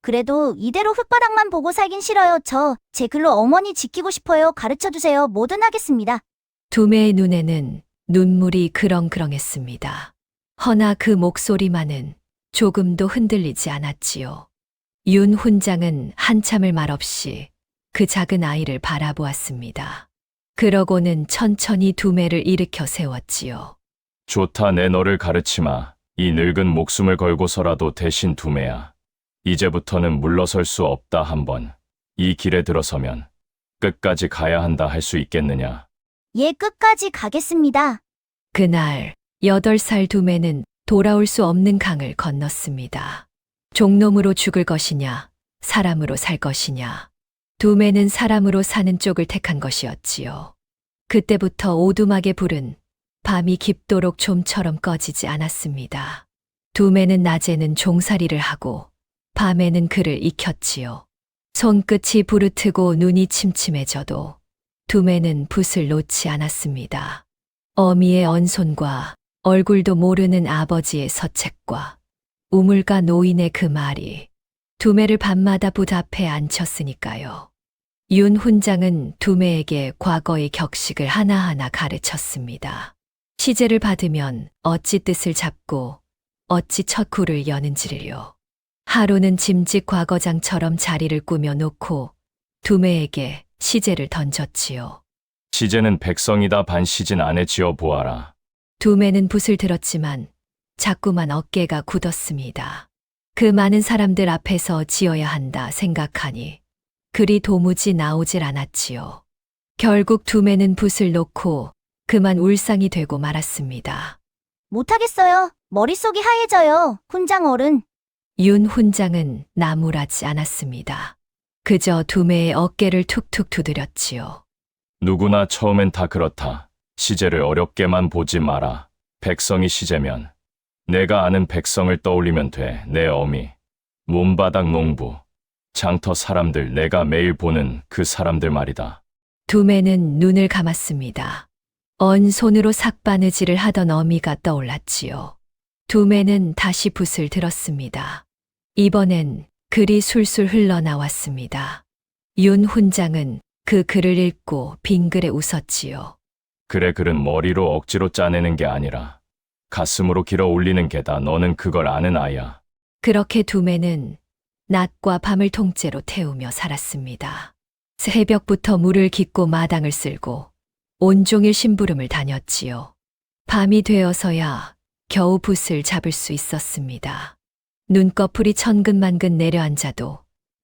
그래도 이대로 흙바닥만 보고 살긴 싫어요. 저 제 글로 어머니 지키고 싶어요. 가르쳐주세요. 뭐든 하겠습니다. 두매의 눈에는 눈물이 그렁그렁했습니다. 허나 그 목소리만은 조금도 흔들리지 않았지요. 윤 훈장은 한참을 말없이 그 작은 아이를 바라보았습니다. 그러고는 천천히 두매를 일으켜 세웠지요. 좋다 내 너를 가르치마. 이 늙은 목숨을 걸고서라도 대신 두매야. 이제부터는 물러설 수 없다 한번. 이 길에 들어서면 끝까지 가야 한다 할 수 있겠느냐. 예, 끝까지 가겠습니다. 그날 8살 두매는 돌아올 수 없는 강을 건넜습니다. 종놈으로 죽을 것이냐, 사람으로 살 것이냐. 두매는 사람으로 사는 쪽을 택한 것이었지요. 그때부터 오두막의 불은 밤이 깊도록 좀처럼 꺼지지 않았습니다. 두매는 낮에는 종살이를 하고 밤에는 그를 익혔지요. 손끝이 부르트고 눈이 침침해져도 두매는 붓을 놓지 않았습니다. 어미의 언손과 얼굴도 모르는 아버지의 서책과 우물가 노인의 그 말이 두매를 밤마다 붓 앞에 앉혔으니까요. 윤 훈장은 두매에게 과거의 격식을 하나하나 가르쳤습니다. 시제를 받으면 어찌 뜻을 잡고 어찌 첫 굴을 여는지를요. 하루는 짐직 과거장처럼 자리를 꾸며 놓고 두매에게 시제를 던졌지요. 시제는 백성이다 반시진 안에 지어 보아라. 두매는 붓을 들었지만 자꾸만 어깨가 굳었습니다. 그 많은 사람들 앞에서 지어야 한다 생각하니 글이 도무지 나오질 않았지요. 결국 두매는 붓을 놓고 그만 울상이 되고 말았습니다. 못하겠어요. 머릿속이 하얘져요. 훈장 어른. 윤 훈장은 나무라지 않았습니다. 그저 두매의 어깨를 툭툭 두드렸지요. 누구나 처음엔 다 그렇다. 시제를 어렵게만 보지 마라. 백성이 시제면 내가 아는 백성을 떠올리면 돼. 내 어미, 문바닥 농부, 장터 사람들, 내가 매일 보는 그 사람들 말이다. 두매는 눈을 감았습니다. 언 손으로 삭바느질을 하던 어미가 떠올랐지요. 두매는 다시 붓을 들었습니다. 이번엔 글이 술술 흘러나왔습니다. 윤 훈장은 그 글을 읽고 빙그레 웃었지요. 그래, 글은 머리로 억지로 짜내는 게 아니라 가슴으로 길어 올리는 게다. 너는 그걸 아는 아이야. 그렇게 두매는 낮과 밤을 통째로 태우며 살았습니다. 새벽부터 물을 깃고 마당을 쓸고 온종일 심부름을 다녔지요. 밤이 되어서야 겨우 붓을 잡을 수 있었습니다. 눈꺼풀이 천근만근 내려앉아도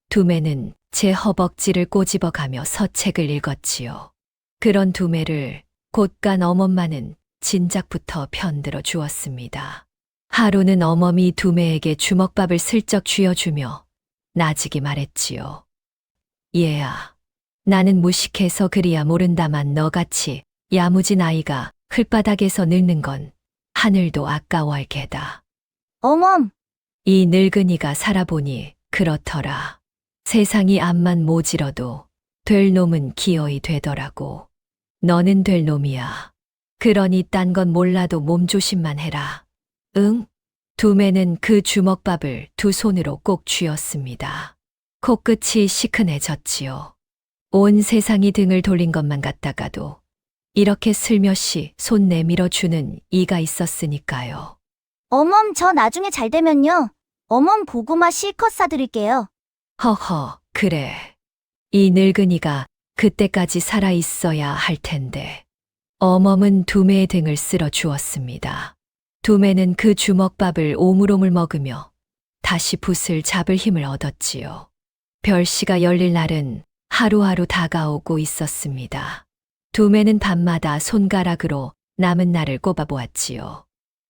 두매는 제 허벅지를 꼬집어가며 서책을 읽었지요. 그런 두매를 곧간 어멈마는 진작부터 편들어 주었습니다. 하루는 어멈이 두매에게 주먹밥을 슬쩍 쥐어주며 나직이 말했지요. 얘야, 나는 무식해서 그리야 모른다만 너같이 야무진 아이가 흘바닥에서 늙는 건 하늘도 아까워할 게다. 어멈. 이 늙은이가 살아보니 그렇더라. 세상이 암만 모질어도 될 놈은 기어이 되더라고. 너는 될 놈이야. 그러니 딴 건 몰라도 몸조심만 해라. 응? 두매는 그 주먹밥을 두 손으로 꼭 쥐었습니다. 코끝이 시큰해졌지요. 온 세상이 등을 돌린 것만 같다가도 이렇게 슬며시 손 내밀어 주는 이가 있었으니까요. 어멈, 저 나중에 잘 되면요. 어멈 고구마 실컷 사드릴게요. 허허, 그래. 이 늙은이가 그때까지 살아 있어야 할 텐데. 어멈은 두매의 등을 쓸어 주었습니다. 두매는 그 주먹밥을 오물오물 먹으며 다시 붓을 잡을 힘을 얻었지요. 별시가 열릴 날은 하루하루 다가오고 있었습니다. 두매는 밤마다 손가락으로 남은 날을 꼽아보았지요.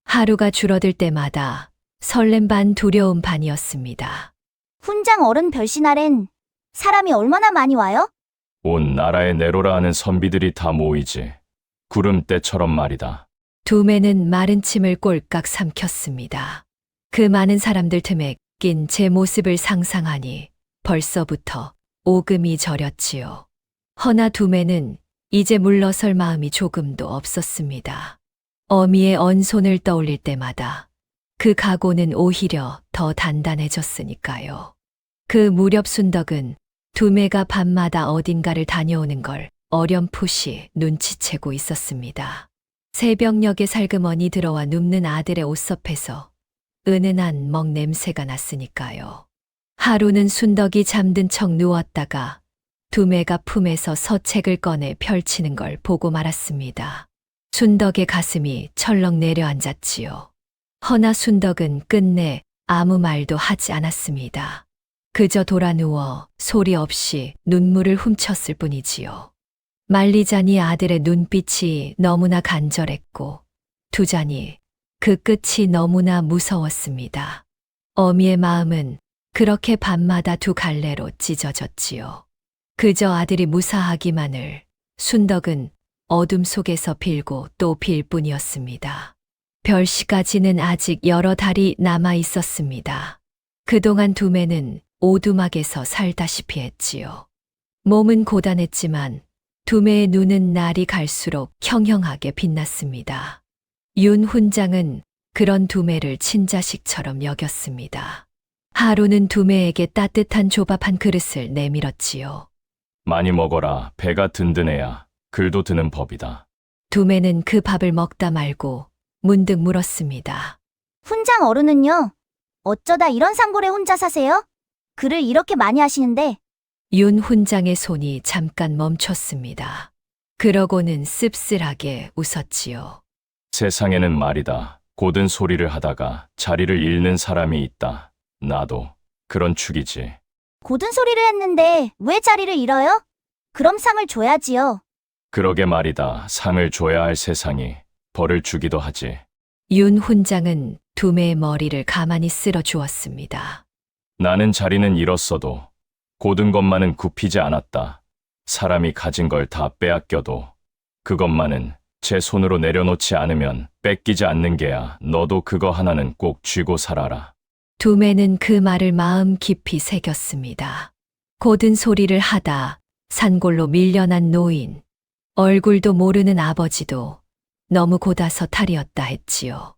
하루가 줄어들 때마다 설렘 반 두려움 반이었습니다. 훈장 어른 별신날엔 사람이 얼마나 많이 와요? 온 나라에 내로라 하는 선비들이 다 모이지. 구름대처럼 말이다. 두매는 마른 침을 꼴깍 삼켰습니다. 그 많은 사람들 틈에 낀 제 모습을 상상하니 벌써부터 오금이 저렸지요. 허나 두매는 이제 물러설 마음이 조금도 없었습니다. 어미의 언손을 떠올릴 때마다 그 각오는 오히려 더 단단해졌으니까요. 그 무렵 순덕은 두매가 밤마다 어딘가를 다녀오는 걸 어렴풋이 눈치채고 있었습니다. 새벽녘에 살그머니 들어와 눕는 아들의 옷섭에서 은은한 먹 냄새가 났으니까요. 하루는 순덕이 잠든 척 누웠다가 두매가 품에서 서책을 꺼내 펼치는 걸 보고 말았습니다. 순덕의 가슴이 철렁 내려앉았지요. 허나 순덕은 끝내 아무 말도 하지 않았습니다. 그저 돌아 누워 소리 없이 눈물을 훔쳤을 뿐이지요. 말리자니 아들의 눈빛이 너무나 간절했고 두자니 그 끝이 너무나 무서웠습니다. 어미의 마음은 그렇게 밤마다 두 갈래로 찢어졌지요. 그저 아들이 무사하기만을 순덕은 어둠 속에서 빌고 또 빌 뿐이었습니다. 별시까지는 아직 여러 달이 남아 있었습니다. 그동안 두매는 오두막에서 살다시피 했지요. 몸은 고단했지만 두매의 눈은 날이 갈수록 형형하게 빛났습니다. 윤 훈장은 그런 두매를 친자식처럼 여겼습니다. 하루는 두매에게 따뜻한 조밥 한 그릇을 내밀었지요. 많이 먹어라. 배가 든든해야 글도 드는 법이다. 두매는 그 밥을 먹다 말고 문득 물었습니다. 훈장 어른은요? 어쩌다 이런 산골에 혼자 사세요? 글을 이렇게 많이 하시는데. 윤 훈장의 손이 잠깐 멈췄습니다. 그러고는 씁쓸하게 웃었지요. 세상에는 말이다. 고든 소리를 하다가 자리를 잃는 사람이 있다. 나도 그런 축이지. 고든 소리를 했는데 왜 자리를 잃어요? 그럼 상을 줘야지요. 그러게 말이다. 상을 줘야 할 세상이 벌을 주기도 하지. 윤 훈장은 두매의 머리를 가만히 쓸어 주었습니다. 나는 자리는 잃었어도 고든 것만은 굽히지 않았다. 사람이 가진 걸 다 빼앗겨도 그것만은 제 손으로 내려놓지 않으면 뺏기지 않는 게야. 너도 그거 하나는 꼭 쥐고 살아라. 두매는 그 말을 마음 깊이 새겼습니다. 고든 소리를 하다 산골로 밀려난 노인, 얼굴도 모르는 아버지도 너무 고다서 탈이었다 했지요.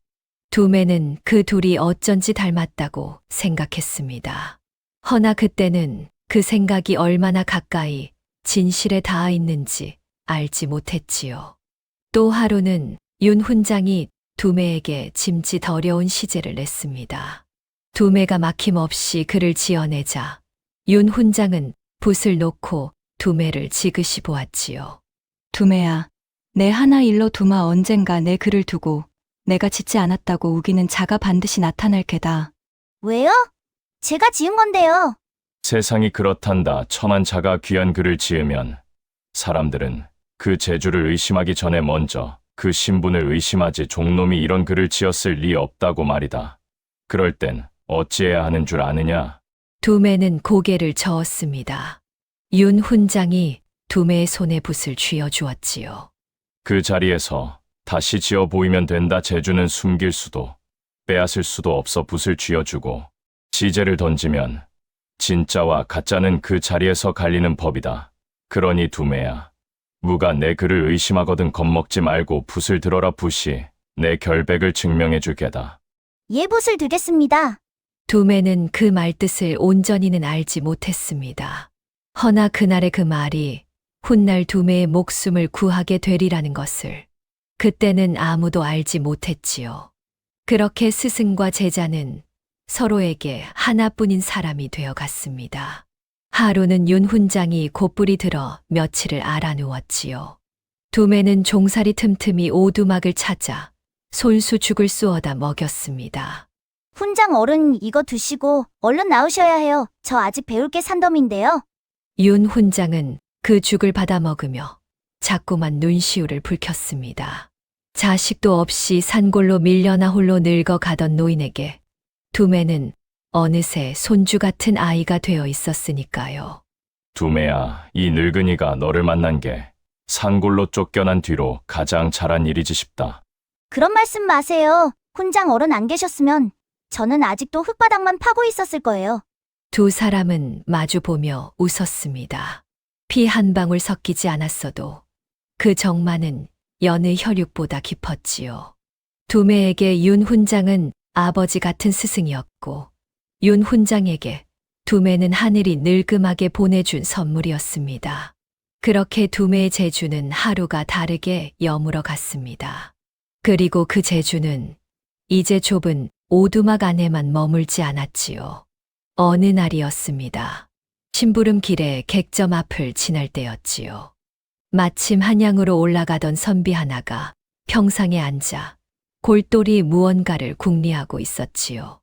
두매는 그 둘이 어쩐지 닮았다고 생각했습니다. 허나 그때는 그 생각이 얼마나 가까이 진실에 닿아 있는지 알지 못했지요. 또 하루는 윤 훈장이 두매에게 짐짓 어려운 시제를 냈습니다. 두매가 막힘없이 글을 지어내자 윤 훈장은 붓을 놓고 두매를 지그시 보았지요. 두매야, 내 하나 일로 두마 언젠가 내 글을 두고 내가 짓지 않았다고 우기는 자가 반드시 나타날 게다. 왜요? 제가 지은 건데요. 세상이 그렇단다. 천한 자가 귀한 글을 지으면 사람들은 그 재주를 의심하기 전에 먼저 그 신분을 의심하지. 종놈이 이런 글을 지었을 리 없다고 말이다. 그럴 땐 어찌해야 하는 줄 아느냐? 두매는 고개를 저었습니다. 윤 훈장이 두매의 손에 붓을 쥐어 주었지요. 그 자리에서 다시 지어 보이면 된다. 재주는 숨길 수도 빼앗을 수도 없어. 붓을 쥐어주고 지제를 던지면 진짜와 가짜는 그 자리에서 갈리는 법이다. 그러니 두매야, 무가 내 글을 의심하거든 겁먹지 말고 붓을 들어라. 붓이 내 결백을 증명해 줄 게다. 예, 붓을 들겠습니다. 두매는 그 말뜻을 온전히는 알지 못했습니다. 허나 그날의 그 말이 훗날 두매의 목숨을 구하게 되리라는 것을 그때는 아무도 알지 못했지요. 그렇게 스승과 제자는 서로에게 하나뿐인 사람이 되어 갔습니다. 하루는 윤 훈장이 곧불이 들어 며칠을 알아누웠지요. 두매는 종살이 틈틈이 오두막을 찾아 손수 죽을 쑤어다 먹였습니다. 훈장 어른 이거 드시고 얼른 나오셔야 해요. 저 아직 배울 게 산더미인데요. 윤 훈장은 그 죽을 받아 먹으며 자꾸만 눈시울을 붉혔습니다. 자식도 없이 산골로 밀려나 홀로 늙어가던 노인에게 두매는 어느새 손주 같은 아이가 되어 있었으니까요. 두매야, 이 늙은이가 너를 만난 게 산골로 쫓겨난 뒤로 가장 잘한 일이지 싶다. 그런 말씀 마세요. 훈장 어른 안 계셨으면 저는 아직도 흙바닥만 파고 있었을 거예요. 두 사람은 마주보며 웃었습니다. 피 한 방울 섞이지 않았어도 그 정마는 여느 혈육보다 깊었지요. 두매에게 윤 훈장은 아버지 같은 스승이었고 윤 훈장에게 두매는 하늘이 늙음하게 보내준 선물이었습니다. 그렇게 두매의 재주는 하루가 다르게 여물어 갔습니다. 그리고 그 재주는 이제 좁은 오두막 안에만 머물지 않았지요. 어느 날이었습니다. 심부름길에 객점 앞을 지날 때였지요. 마침 한양으로 올라가던 선비 하나가 평상에 앉아 골똘히 무언가를 궁리하고 있었지요.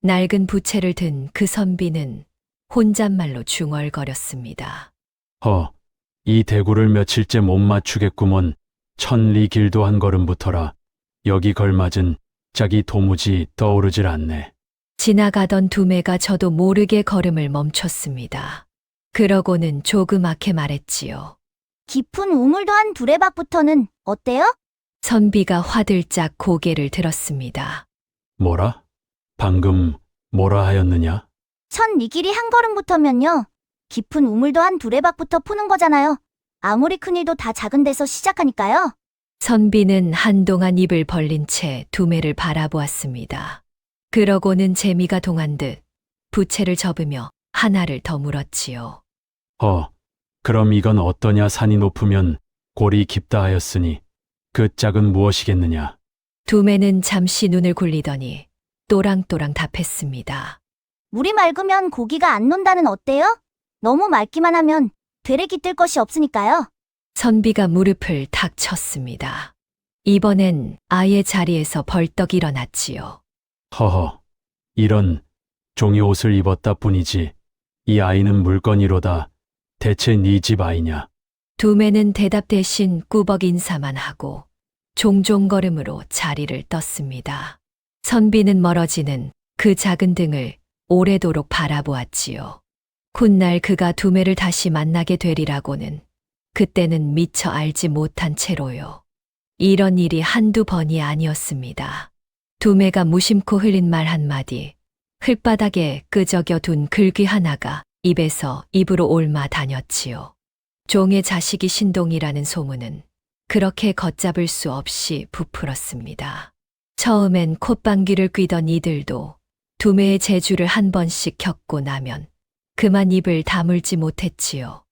낡은 부채를 든 그 선비는 혼잣말로 중얼거렸습니다. 이 대구를 며칠째 못 맞추겠구먼. 천리 길도 한 걸음부터라. 여기 걸맞은 짝이 도무지 떠오르질 않네. 지나가던 두매가 저도 모르게 걸음을 멈췄습니다. 그러고는 조그맣게 말했지요. 깊은 우물도 한 두레박부터는 어때요? 선비가 화들짝 고개를 들었습니다. 뭐라? 방금 뭐라 하였느냐? 천 리길이 한 걸음부터면요. 깊은 우물도 한 두레박부터 푸는 거잖아요. 아무리 큰 일도 다 작은 데서 시작하니까요. 선비는 한동안 입을 벌린 채 두매를 바라보았습니다. 그러고는 재미가 동한 듯 부채를 접으며 하나를 더 물었지요. 그럼 이건 어떠냐? 산이 높으면 골이 깊다 하였으니 그 짝은 무엇이겠느냐? 두매는 잠시 눈을 굴리더니 또랑또랑 답했습니다. 물이 맑으면 고기가 안 논다는 어때요? 너무 맑기만 하면 되레 깃들 것이 없으니까요. 선비가 무릎을 탁 쳤습니다. 이번엔 아예 자리에서 벌떡 일어났지요. 이런 종이 옷을 입었다 뿐이지 이 아이는 물건이로다. 대체 네 집 아이냐? 두매는 대답 대신 꾸벅 인사만 하고 종종 걸음으로 자리를 떴습니다. 선비는 멀어지는 그 작은 등을 오래도록 바라보았지요. 훗날 그가 두매를 다시 만나게 되리라고는 그때는 미처 알지 못한 채로요. 이런 일이 한두 번이 아니었습니다. 두매가 무심코 흘린 말 한마디, 흙바닥에 끄적여 둔 글귀 하나가 입에서 입으로 옮아 다녔지요. 종의 자식이 신동이라는 소문은 그렇게 걷잡을 수 없이 부풀었습니다. 처음엔 콧방귀를 뀌던 이들도 두매의 재주를 한 번씩 겪고 나면 그만 입을 다물지 못했지요.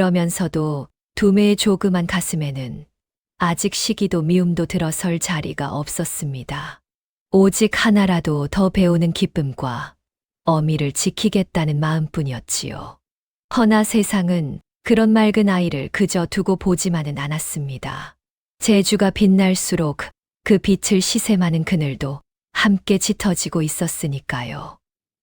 그러면서도 두매의 조그만 가슴에는 아직 시기도 미움도 들어설 자리가 없었습니다. 오직 하나라도 더 배우는 기쁨과 어미를 지키겠다는 마음뿐이었지요. 허나 세상은 그런 맑은 아이를 그저 두고 보지만은 않았습니다. 재주가 빛날수록 그 빛을 시샘하는 그늘도 함께 짙어지고 있었으니까요.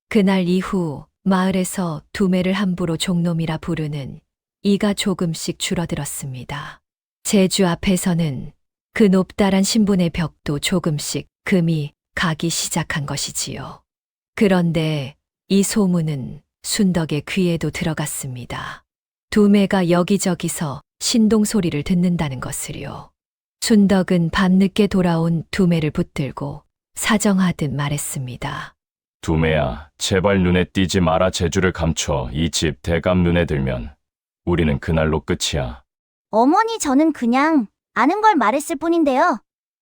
그날 이후 마을에서 두매를 함부로 종놈이라 부르는 이가 조금씩 줄어들었습니다. 제주 앞에서는 그 높다란 신분의 벽도 조금씩 금이 가기 시작한 것이지요. 그런데 이 소문은 순덕의 귀에도 들어갔습니다. 두매가 여기저기서 신동 소리를 듣는다는 것을요. 순덕은 밤늦게 돌아온 두매를 붙들고 사정하듯 말했습니다. 두매야, 제발 눈에 띄지 마라. 재주를 감춰 이 집 대감 눈에 들면 우리는 그날로 끝이야. 어머니, 저는 그냥 아는 걸 말했을 뿐인데요.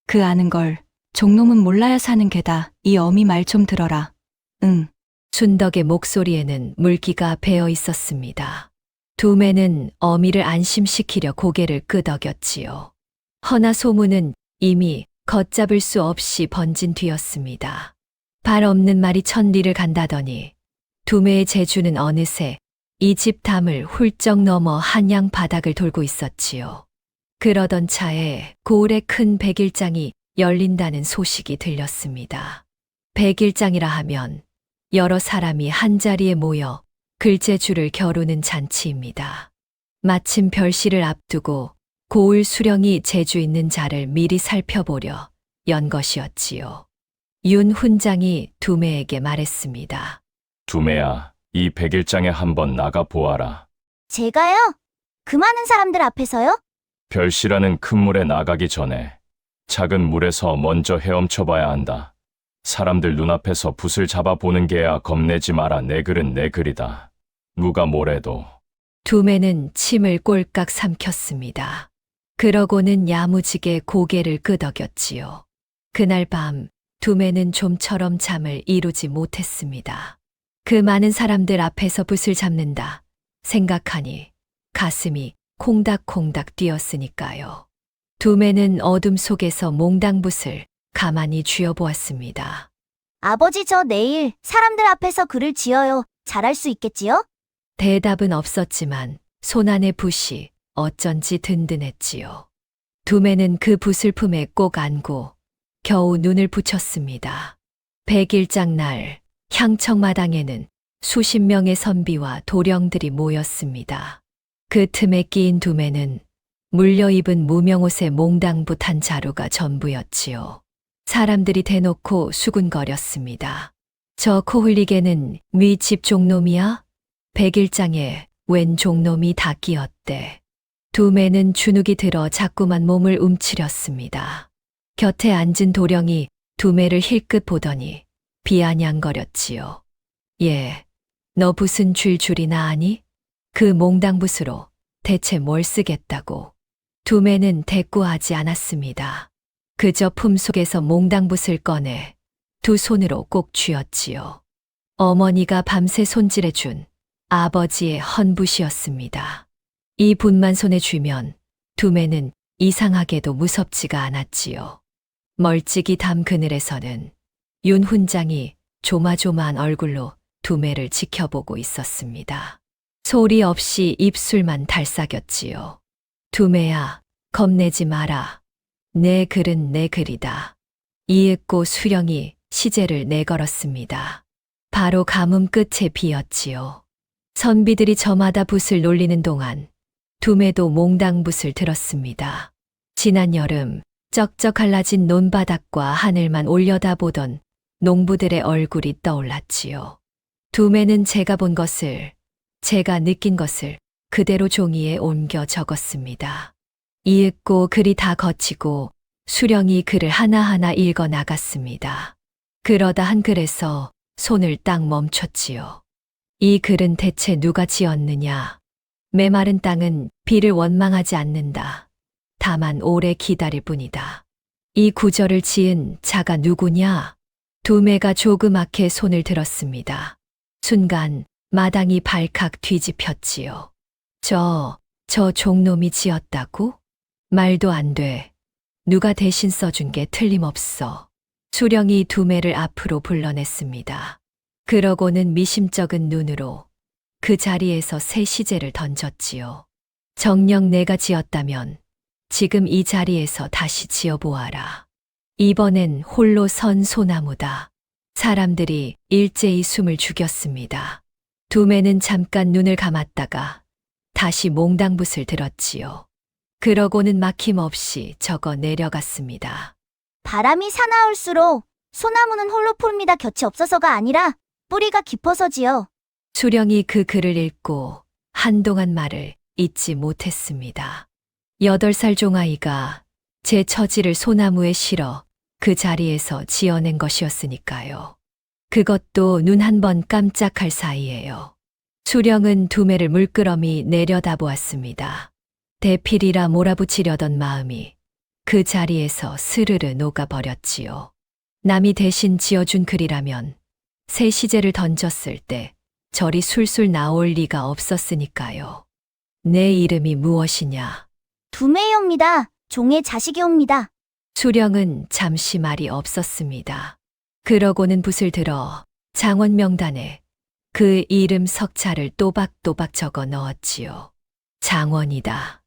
그 아는 걸 종놈은 몰라야 사는 게다. 이 어미 말 좀 들어라. 응. 순덕의 목소리에는 물기가 배어 있었습니다. 두매는 어미를 안심시키려 고개를 끄덕였지요. 허나 소문은 이미 걷잡을 수 없이 번진 뒤였습니다. 발 없는 말이 천리를 간다더니 두매의 재주는 어느새 이 집 담을 훌쩍 넘어 한양 바닥을 돌고 있었지요. 그러던 차에 고을의 큰 백일장이 열린다는 소식이 들렸습니다. 백일장이라 하면 여러 사람이 한자리에 모여 글재주를 겨루는 잔치입니다. 마침 별시를 앞두고 고을 수령이 재주 있는 자를 미리 살펴보려 연 것이었지요. 윤 훈장이 두매에게 말했습니다. 두매야, 이 백일장에 한번 나가 보아라. 제가요? 그 많은 사람들 앞에서요? 별시라는 큰 물에 나가기 전에 작은 물에서 먼저 헤엄쳐 봐야 한다. 사람들 눈앞에서 붓을 잡아보는 게야. 겁내지 마라. 내 글은 내 글이다. 누가 뭐래도. 두매는 침을 꼴깍 삼켰습니다. 그러고는 야무지게 고개를 끄덕였지요. 그날 밤 두매는 좀처럼 잠을 이루지 못했습니다. 그 많은 사람들 앞에서 붓을 잡는다 생각하니 가슴이 콩닥콩닥 뛰었으니까요. 두매는 어둠 속에서 몽당붓을 가만히 쥐어보았습니다. 아버지, 저 내일 사람들 앞에서 글을 지어요. 잘할 수 있겠지요? 대답은 없었지만 손안의 붓이 어쩐지 든든했지요. 두매는 그 붓을 품에 꼭 안고 겨우 눈을 붙였습니다. 백일장 날 향청마당에는 수십 명의 선비와 도령들이 모였습니다. 그 틈에 끼인 두매는 물려입은 무명옷의 몽당붓 한 자루가 전부였지요. 사람들이 대놓고 수군거렸습니다. 저 코흘리게는 미 집 종놈이야? 백일장에 웬 종놈이 다 끼었대. 두매는 주눅이 들어 자꾸만 몸을 움츠렸습니다. 곁에 앉은 도령이 두매를 힐끗 보더니 비아냥거렸지요. 예, 너 붓은 줄줄이나 아니? 그 몽당붓으로 대체 뭘 쓰겠다고. 두매는 대꾸하지 않았습니다. 그저 품속에서 몽당붓을 꺼내 두 손으로 꼭 쥐었지요. 어머니가 밤새 손질해준 아버지의 헌붓이었습니다. 이 붓만 손에 쥐면 두매는 이상하게도 무섭지가 않았지요. 멀찍이 담 그늘에서는 윤 훈장이 조마조마한 얼굴로 두매를 지켜보고 있었습니다. 소리 없이 입술만 달싹였지요. 두매야, 겁내지 마라. 내 글은 내 글이다. 이윽고 수령이 시제를 내걸었습니다. 바로 가뭄 끝에 비었지요. 선비들이 저마다 붓을 놀리는 동안 두매도 몽당붓을 들었습니다. 지난 여름 쩍쩍 갈라진 논바닥과 하늘만 올려다보던 농부들의 얼굴이 떠올랐지요. 두매는 제가 본 것을, 제가 느낀 것을 그대로 종이에 옮겨 적었습니다. 이윽고 글이 다 거치고 수령이 글을 하나하나 읽어 나갔습니다. 그러다 한 글에서 손을 딱 멈췄지요. 이 글은 대체 누가 지었느냐? 메마른 땅은 비를 원망하지 않는다. 다만 오래 기다릴 뿐이다. 이 구절을 지은 자가 누구냐? 두매가 조그맣게 손을 들었습니다. 순간 마당이 발칵 뒤집혔지요. 저 종놈이 지었다고? 말도 안 돼. 누가 대신 써준 게 틀림없어. 수령이 두매를 앞으로 불러냈습니다. 그러고는 미심쩍은 눈으로 그 자리에서 새 시제를 던졌지요. 정녕 내가 지었다면 지금 이 자리에서 다시 지어보아라. 이번엔 홀로 선 소나무다. 사람들이 일제히 숨을 죽였습니다. 두매는 잠깐 눈을 감았다가 다시 몽당붓을 들었지요. 그러고는 막힘없이 적어 내려갔습니다. 바람이 사나울수록 소나무는 홀로 폴니다. 곁이 없어서가 아니라 뿌리가 깊어서지요. 수령이 그 글을 읽고 한동안 말을 잇지 못했습니다. 8살 종아이가 제 처지를 소나무에 실어 그 자리에서 지어낸 것이었으니까요. 그것도 눈 한 번 깜짝할 사이에요. 수령은 두매를 물끄러미 내려다보았습니다. 대필이라 몰아붙이려던 마음이 그 자리에서 스르르 녹아버렸지요. 남이 대신 지어준 글이라면 새 시제를 던졌을 때 절이 술술 나올 리가 없었으니까요. 내 이름이 무엇이냐? 두매이옵니다. 종의 자식이옵니다. 수령은 잠시 말이 없었습니다. 그러고는 붓을 들어 장원 명단에 그 이름 석자를 또박또박 적어 넣었지요. 장원이다.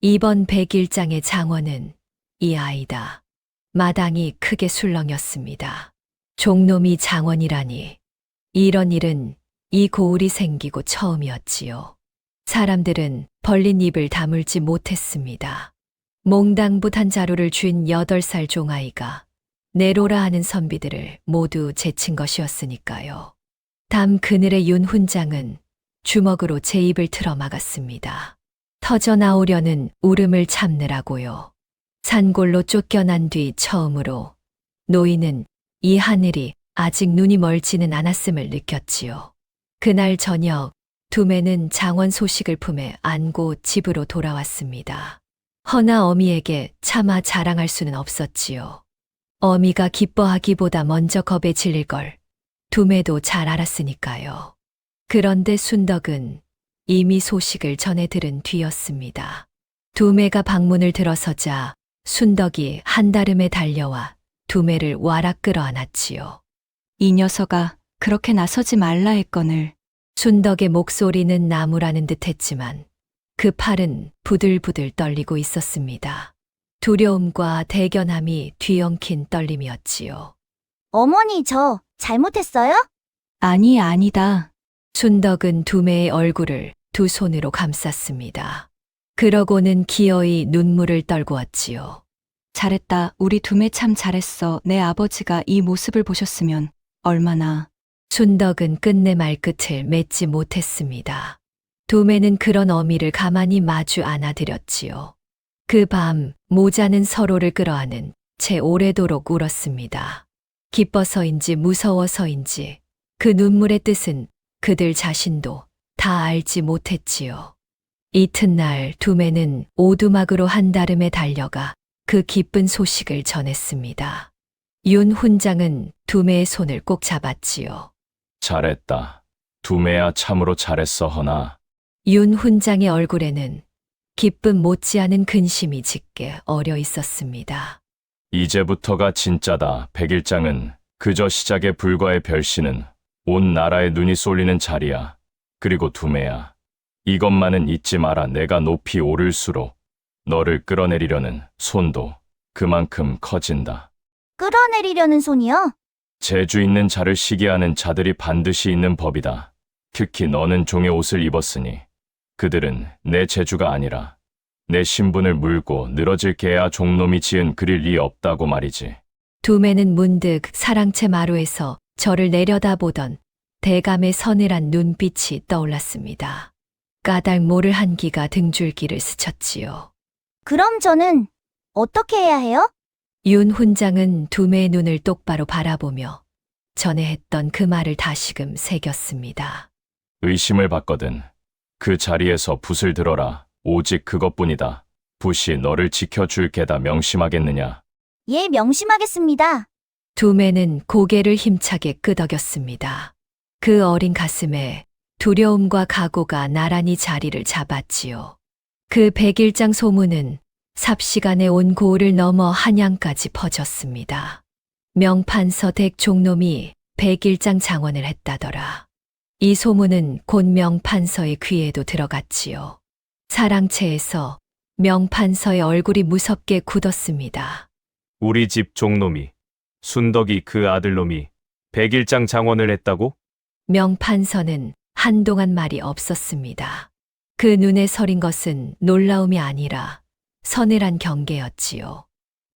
이번 101장의 장원은 이 아이다. 마당이 크게 술렁였습니다. 종놈이 장원이라니. 이런 일은 이 고을이 생기고 처음이었지요. 사람들은 벌린 입을 다물지 못했습니다. 몽당붓 한 자루를 쥔 8살 종아이가 내로라 하는 선비들을 모두 제친 것이었으니까요. 담 그늘의 윤 훈장은 주먹으로 제 입을 틀어 막았습니다. 터져 나오려는 울음을 참느라고요. 산골로 쫓겨난 뒤 처음으로 노인은 이 하늘이 아직 눈이 멀지는 않았음을 느꼈지요. 그날 저녁 두매는 장원 소식을 품에 안고 집으로 돌아왔습니다. 허나 어미에게 차마 자랑할 수는 없었지요. 어미가 기뻐하기보다 먼저 겁에 질릴 걸 두매도 잘 알았으니까요. 그런데 순덕은 이미 소식을 전해 들은 뒤였습니다. 두매가 방문을 들어서자 순덕이 한달음에 달려와 두매를 와락 끌어안았지요. 이 녀석아, 그렇게 나서지 말라 했거늘. 순덕의 목소리는 나무라는 듯 했지만 그 팔은 부들부들 떨리고 있었습니다. 두려움과 대견함이 뒤엉킨 떨림이었지요. 어머니, 저 잘못했어요? 아니, 아니다. 순덕은 두매의 얼굴을 두 손으로 감쌌습니다. 그러고는 기어이 눈물을 떨구었지요. 잘했다. 우리 두매 참 잘했어. 내 아버지가 이 모습을 보셨으면 얼마나. 순덕은 끝내 말끝을 맺지 못했습니다. 두매는 그런 어미를 가만히 마주 안아들였지요. 그 밤 모자는 서로를 끌어안은 채 오래도록 울었습니다. 기뻐서인지 무서워서인지 그 눈물의 뜻은 그들 자신도 다 알지 못했지요. 이튿날 두매는 오두막으로 한다름에 달려가 그 기쁜 소식을 전했습니다. 윤 훈장은 두매의 손을 꼭 잡았지요. 잘했다. 두매야 참으로 잘했어 허나. 윤 훈장의 얼굴에는 기쁨 못지않은 근심이 짙게 어려 있었습니다. 이제부터가 진짜다. 백일장은 그저 시작에 불과해. 별씨는 온 나라에 눈이 쏠리는 자리야. 그리고 두매야. 이것만은 잊지 마라. 내가 높이 오를수록 너를 끌어내리려는 손도 그만큼 커진다. 끌어내리려는 손이요? 재주 있는 자를 시기하는 자들이 반드시 있는 법이다. 특히 너는 종의 옷을 입었으니 그들은 내 재주가 아니라 내 신분을 물고 늘어질 개야 종놈이 지은 그릴 리 없다고 말이지. 두매는 문득 사랑채 마루에서 저를 내려다보던 대감의 서늘한 눈빛이 떠올랐습니다. 까닭 모를 한기가 등줄기를 스쳤지요. 그럼 저는 어떻게 해야 해요? 윤 훈장은 두매의 눈을 똑바로 바라보며 전에 했던 그 말을 다시금 새겼습니다. 의심을 받거든. 그 자리에서 붓을 들어라. 오직 그것뿐이다. 붓이 너를 지켜줄 게다. 명심하겠느냐? 예, 명심하겠습니다. 두매는 고개를 힘차게 끄덕였습니다. 그 어린 가슴에 두려움과 각오가 나란히 자리를 잡았지요. 그 백일장 소문은 삽시간에 온 고을을 넘어 한양까지 퍼졌습니다. 명판서 댁 종놈이 백일장 장원을 했다더라. 이 소문은 곧 명판서의 귀에도 들어갔지요. 사랑채에서 명판서의 얼굴이 무섭게 굳었습니다. 우리 집 종놈이, 순덕이 그 아들놈이 백일장 장원을 했다고? 명판서는 한동안 말이 없었습니다. 그 눈에 서린 것은 놀라움이 아니라 서늘한 경계였지요.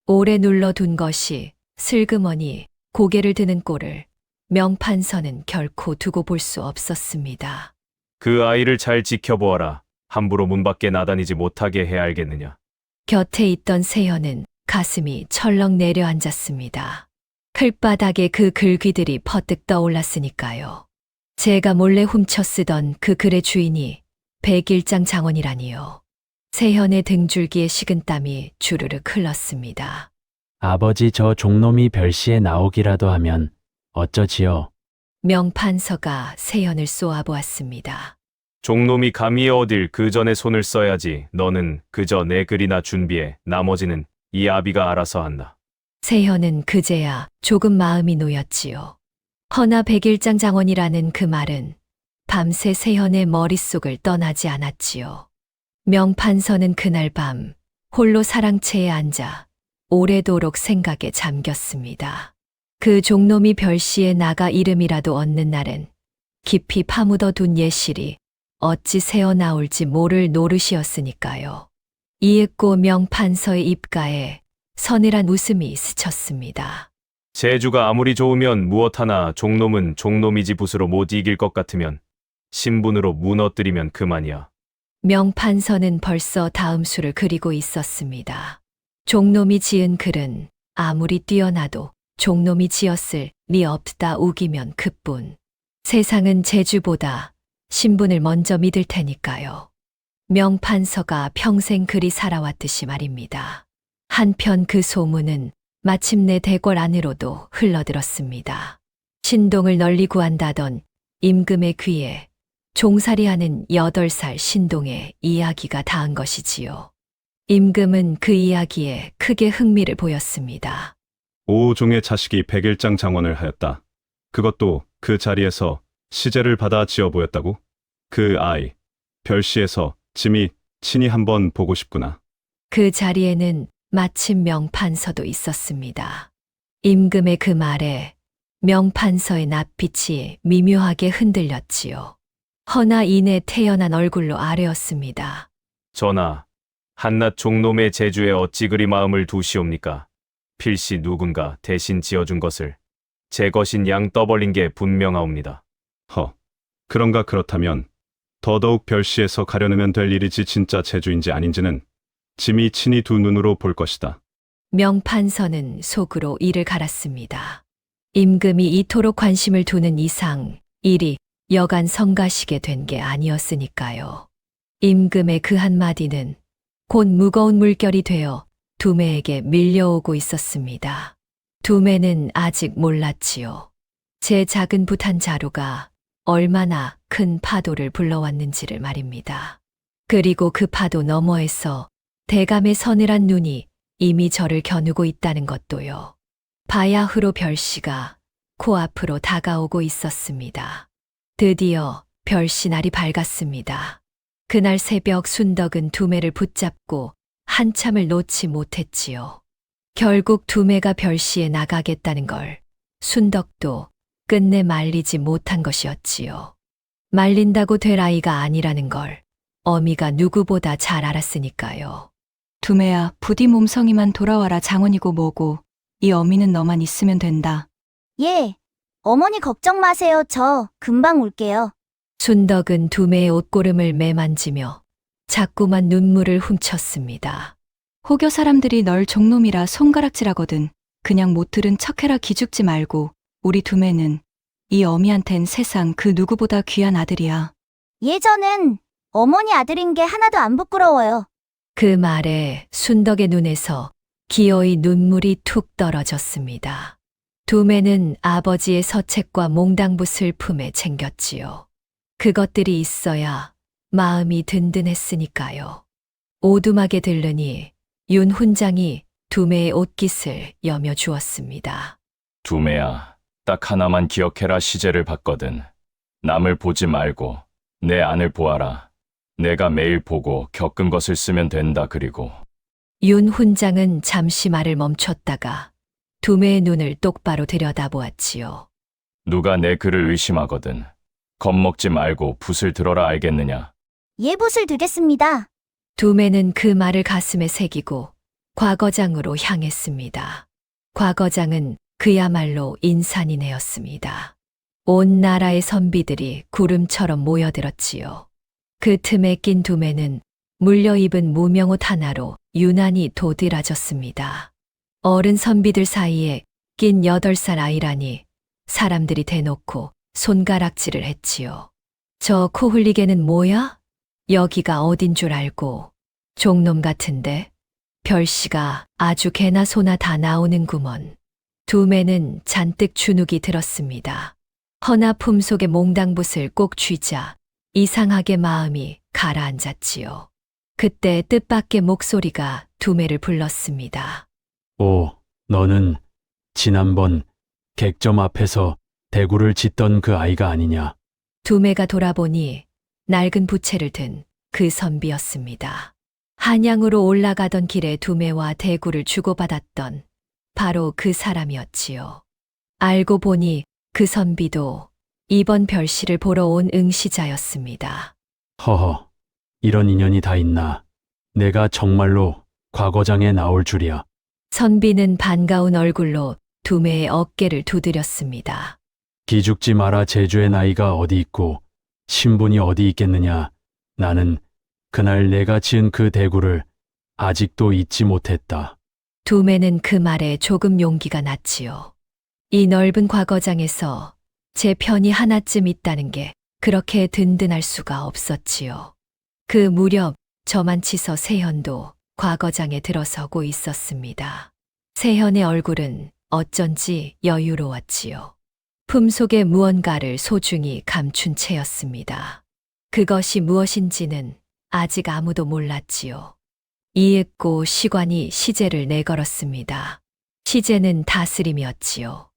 오래 눌러둔 것이 슬그머니 고개를 드는 꼴을 명판서는 결코 두고 볼 수 없었습니다. 그 아이를 잘 지켜보아라. 함부로 문 밖에 나다니지 못하게 해야 알겠느냐. 곁에 있던 세연은 가슴이 철렁 내려앉았습니다. 클바닥에 그 글귀들이 퍼뜩 떠올랐으니까요. 제가 몰래 훔쳐 쓰던 그 글의 주인이 백일장 장원이라니요. 세현의 등줄기에 식은땀이 주르륵 흘렀습니다. 아버지 저 종놈이 별시에 나오기라도 하면 어쩌지요? 명판서가 세연을 쏘아보았습니다. 종놈이 감히 어딜 그 전에 손을 써야지. 너는 그저 내 글이나 준비해. 나머지는 이 아비가 알아서 한다. 세현은 그제야 조금 마음이 놓였지요. 허나 백일장 장원이라는 그 말은 밤새 세현의 머릿속을 떠나지 않았지요. 명판서는 그날 밤 홀로 사랑채에 앉아 오래도록 생각에 잠겼습니다. 그 종놈이 별시에 나가 이름이라도 얻는 날엔 깊이 파묻어 둔 예실이 어찌 새어나올지 모를 노릇이었으니까요. 이윽고 명판서의 입가에 서늘한 웃음이 스쳤습니다. 재주가 아무리 좋으면 무엇하나 종놈은 종놈이지 붓으로 못 이길 것 같으면 신분으로 무너뜨리면 그만이야. 명판서는 벌써 다음 수를 그리고 있었습니다. 종놈이 지은 글은 아무리 뛰어나도 종놈이 지었을 리 없다 우기면 그뿐. 세상은 재주보다 신분을 먼저 믿을 테니까요. 명판서가 평생 그리 살아왔듯이 말입니다. 한편 그 소문은 마침내 대궐 안으로도 흘러들었습니다. 신동을 널리 구한다던 임금의 귀에 종살이하는 8살 신동의 이야기가 닿은 것이지요. 임금은 그 이야기에 크게 흥미를 보였습니다. 오종의 자식이 백일장 장원을 하였다. 그것도 그 자리에서 시제를 받아 지어 보였다고? 그 아이, 별시에서 짐이 친히 한번 보고 싶구나. 그 자리에는 마침 명판서도 있었습니다. 임금의 그 말에 명판서의 낯빛이 미묘하게 흔들렸지요. 허나 이내 태연한 얼굴로 아뢰었습니다. 전하, 한낱 종놈의 재주에 어찌 그리 마음을 두시옵니까? 필시 누군가 대신 지어준 것을 제 것인 양 떠벌린 게 분명하옵니다. 그런가 그렇다면 더더욱 별시에서 가려내면 될 일이지 진짜 재주인지 아닌지는 짐이 친히 두 눈으로 볼 것이다. 명판서는 속으로 이를 갈았습니다. 임금이 이토록 관심을 두는 이상 일이 여간 성가시게 된 게 아니었으니까요. 임금의 그 한마디는 곧 무거운 물결이 되어 두매에게 밀려오고 있었습니다. 두매는 아직 몰랐지요. 제 작은 붓한 자루가 얼마나 큰 파도를 불러왔는지를 말입니다. 그리고 그 파도 너머에서 대감의 서늘한 눈이 이미 저를 겨누고 있다는 것도요. 바야흐로 별씨가 코앞으로 다가오고 있었습니다. 드디어 별씨 날이 밝았습니다. 그날 새벽 순덕은 두매를 붙잡고 한참을 놓지 못했지요. 결국 두매가 별씨에 나가겠다는 걸 순덕도 끝내 말리지 못한 것이었지요. 말린다고 될 아이가 아니라는 걸 어미가 누구보다 잘 알았으니까요. 두매야, 부디 몸성이만 돌아와라. 장원이고 뭐고 이 어미는 너만 있으면 된다. 예. 어머니 걱정 마세요. 저 금방 올게요. 순덕은 두매의 옷고름을 매만지며 자꾸만 눈물을 훔쳤습니다. 호교 사람들이 널 종놈이라 손가락질하거든. 그냥 못 들은 척해라. 기죽지 말고. 우리 두매는 이 어미한텐 세상 그 누구보다 귀한 아들이야. 예, 저는 어머니 아들인 게 하나도 안 부끄러워요. 그 말에 순덕의 눈에서 기어이 눈물이 툭 떨어졌습니다. 두매는 아버지의 서책과 몽당붓을 품에 챙겼지요. 그것들이 있어야 마음이 든든했으니까요. 오두막에 들르니 윤 훈장이 두매의 옷깃을 여며 주었습니다. 두매야, 딱 하나만 기억해라. 시제를 봤거든. 남을 보지 말고 내 안을 보아라. 내가 매일 보고 겪은 것을 쓰면 된다. 그리고 윤 훈장은 잠시 말을 멈췄다가 두매의 눈을 똑바로 들여다보았지요. 누가 내 글을 의심하거든. 겁먹지 말고 붓을 들어라. 알겠느냐? 예, 붓을 들겠습니다. 두매는 그 말을 가슴에 새기고 과거장으로 향했습니다. 과거장은 그야말로 인산이네였습니다. 온 나라의 선비들이 구름처럼 모여들었지요. 그 틈에 낀 두매는 물려입은 무명옷 하나로 유난히 도드라졌습니다. 어른 선비들 사이에 낀 8살 아이라니 사람들이 대놓고 손가락질을 했지요. 저 코 흘리개는 뭐야? 여기가 어딘 줄 알고. 종놈 같은데? 별씨가 아주 개나 소나 다 나오는구먼. 두매는 잔뜩 주눅이 들었습니다. 허나 품속에 몽당붓을 꼭 쥐자 이상하게 마음이 가라앉았지요. 그때 뜻밖의 목소리가 두매를 불렀습니다. 오, 너는 지난번 객점 앞에서 대구를 짓던 그 아이가 아니냐? 두매가 돌아보니 낡은 부채를 든 그 선비였습니다. 한양으로 올라가던 길에 두매와 대구를 주고받았던 바로 그 사람이었지요. 알고 보니 그 선비도 이번 별씨를 보러 온 응시자였습니다. 허허, 이런 인연이 다 있나? 내가 정말로 과거장에 나올 줄이야. 선비는 반가운 얼굴로 두매의 어깨를 두드렸습니다. 기죽지 마라. 제주의 나이가 어디 있고 신분이 어디 있겠느냐. 나는 그날 내가 지은 그 대구를 아직도 잊지 못했다. 두매는 그 말에 조금 용기가 났지요. 이 넓은 과거장에서 제 편이 하나쯤 있다는 게 그렇게 든든할 수가 없었지요. 그 무렵 저만치서 세현도 과거장에 들어서고 있었습니다. 세현의 얼굴은 어쩐지 여유로웠지요. 품속에 무언가를 소중히 감춘 채였습니다. 그것이 무엇인지는 아직 아무도 몰랐지요. 이윽고 시관이 시제를 내걸었습니다. 시제는 다스림이었지요.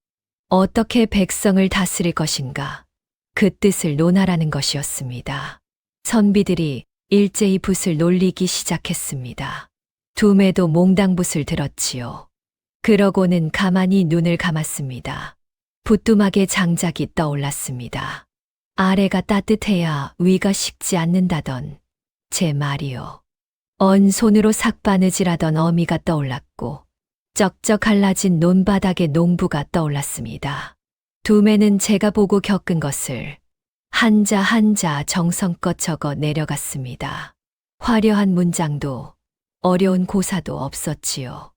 어떻게 백성을 다스릴 것인가, 그 뜻을 논하라는 것이었습니다. 선비들이 일제히 붓을 놀리기 시작했습니다. 두매도 몽당붓을 들었지요. 그러고는 가만히 눈을 감았습니다. 부뚜막에 장작이 떠올랐습니다. 아래가 따뜻해야 위가 식지 않는다던 제 말이요. 언 손으로 삭바느질하던 어미가 떠올랐고 쩍쩍 갈라진 논바닥의 농부가 떠올랐습니다. 두매는 제가 보고 겪은 것을 한자 한자 정성껏 적어 내려갔습니다. 화려한 문장도 어려운 고사도 없었지요.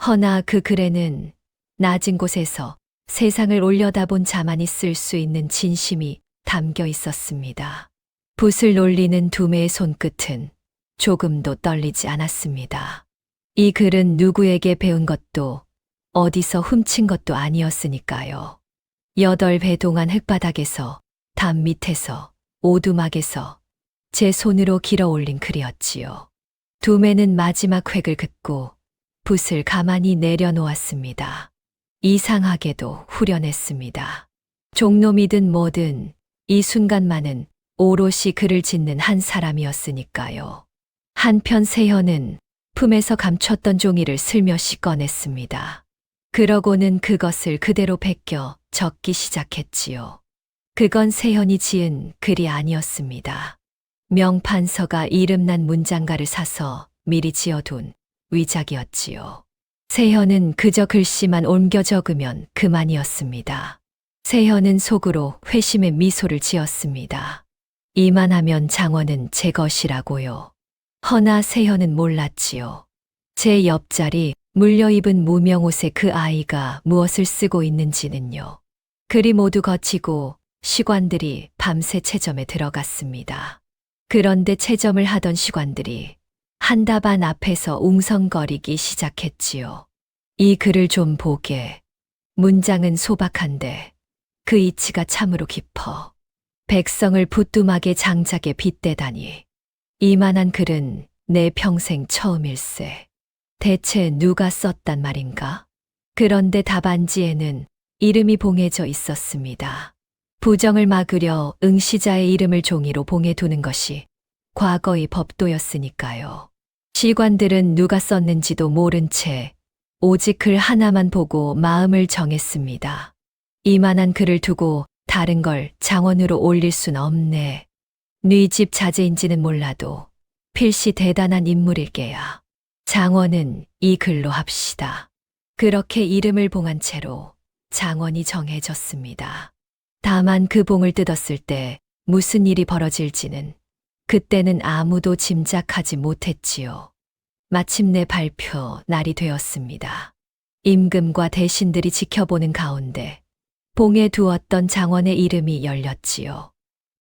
허나 그 글에는 낮은 곳에서 세상을 올려다본 자만이 쓸 수 있는 진심이 담겨 있었습니다. 붓을 놀리는 두매의 손끝은 조금도 떨리지 않았습니다. 이 글은 누구에게 배운 것도 어디서 훔친 것도 아니었으니까요. 8배 동안 흙바닥에서, 담 밑에서, 오두막에서 제 손으로 길어 올린 글이었지요. 두매는 마지막 획을 긋고 붓을 가만히 내려놓았습니다. 이상하게도 후련했습니다. 종놈이든 뭐든 이 순간만은 오롯이 글을 짓는 한 사람이었으니까요. 한편 세현은 품에서 감췄던 종이를 슬며시 꺼냈습니다. 그러고는 그것을 그대로 베껴 적기 시작했지요. 그건 세현이 지은 글이 아니었습니다. 명판서가 이름난 문장가를 사서 미리 지어둔 위작이었지요. 세현은 그저 글씨만 옮겨 적으면 그만이었습니다. 세현은 속으로 회심의 미소를 지었습니다. 이만하면 장원은 제 것이라고요. 허나 세현은 몰랐지요. 제 옆자리 물려입은 무명옷의 그 아이가 무엇을 쓰고 있는지는요. 글이 모두 거치고 시관들이 밤새 채점에 들어갔습니다. 그런데 채점을 하던 시관들이 한다반 앞에서 웅성거리기 시작했지요. 이 글을 좀 보게. 문장은 소박한데 그 이치가 참으로 깊어. 백성을 부뚜막의 장작에 빗대다니. 이만한 글은 내 평생 처음일세. 대체 누가 썼단 말인가? 그런데 답안지에는 이름이 봉해져 있었습니다. 부정을 막으려 응시자의 이름을 종이로 봉해두는 것이 과거의 법도였으니까요. 시관들은 누가 썼는지도 모른 채 오직 글 하나만 보고 마음을 정했습니다. 이만한 글을 두고 다른 걸 장원으로 올릴 순 없네. 네 집 자제인지는 몰라도 필시 대단한 인물일게야. 장원은 이 글로 합시다. 그렇게 이름을 봉한 채로 장원이 정해졌습니다. 다만 그 봉을 뜯었을 때 무슨 일이 벌어질지는 그때는 아무도 짐작하지 못했지요. 마침내 발표 날이 되었습니다. 임금과 대신들이 지켜보는 가운데 봉에 두었던 장원의 이름이 열렸지요.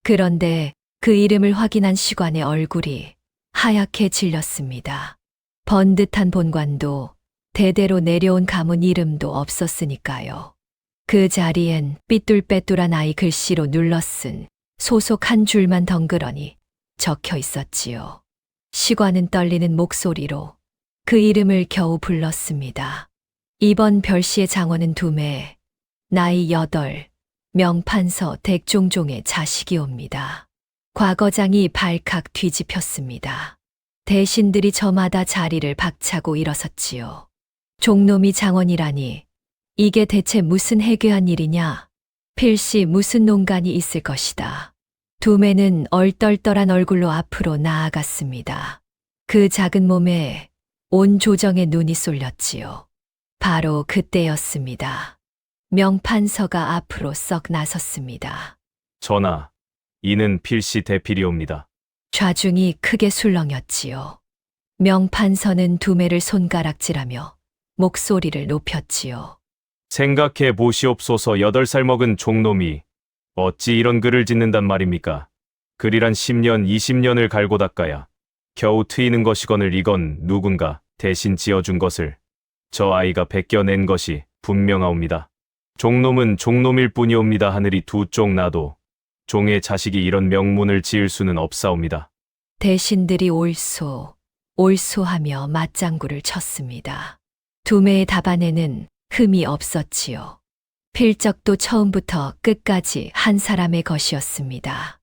그런데 그 이름을 확인한 시관의 얼굴이 하얗게 질렸습니다. 번듯한 본관도 대대로 내려온 가문 이름도 없었으니까요. 그 자리엔 삐뚤빼뚤한 아이 글씨로 눌러쓴 소속 한 줄만 덩그러니 적혀 있었지요. 시관은 떨리는 목소리로 그 이름을 겨우 불렀습니다. 이번 별시의 장원은 두매, 나이 8, 명판서 댁종종의 자식이옵니다. 과거장이 발칵 뒤집혔습니다. 대신들이 저마다 자리를 박차고 일어섰지요. 종놈이 장원이라니 이게 대체 무슨 해괴한 일이냐? 필시 무슨 농간이 있을 것이다. 두매는 얼떨떨한 얼굴로 앞으로 나아갔습니다. 그 작은 몸에 온 조정의 눈이 쏠렸지요. 바로 그때였습니다. 명판서가 앞으로 썩 나섰습니다. 전하, 이는 필시 대필이옵니다. 좌중이 크게 술렁였지요. 명판서는 두매를 손가락질하며 목소리를 높였지요. 생각해 보시옵소서 8살 먹은 종놈이 어찌 이런 글을 짓는단 말입니까? 글이란 10년, 20년을 갈고 닦아야 겨우 트이는 것이거늘 이건 누군가 대신 지어준 것을 저 아이가 베껴낸 것이 분명하옵니다. 종놈은 종놈일 뿐이옵니다. 하늘이 두 쪽 나도 종의 자식이 이런 명문을 지을 수는 없사옵니다. 대신들이 올소하며 맞장구를 쳤습니다. 두매의 답안에는 흠이 없었지요. 필적도 처음부터 끝까지 한 사람의 것이었습니다.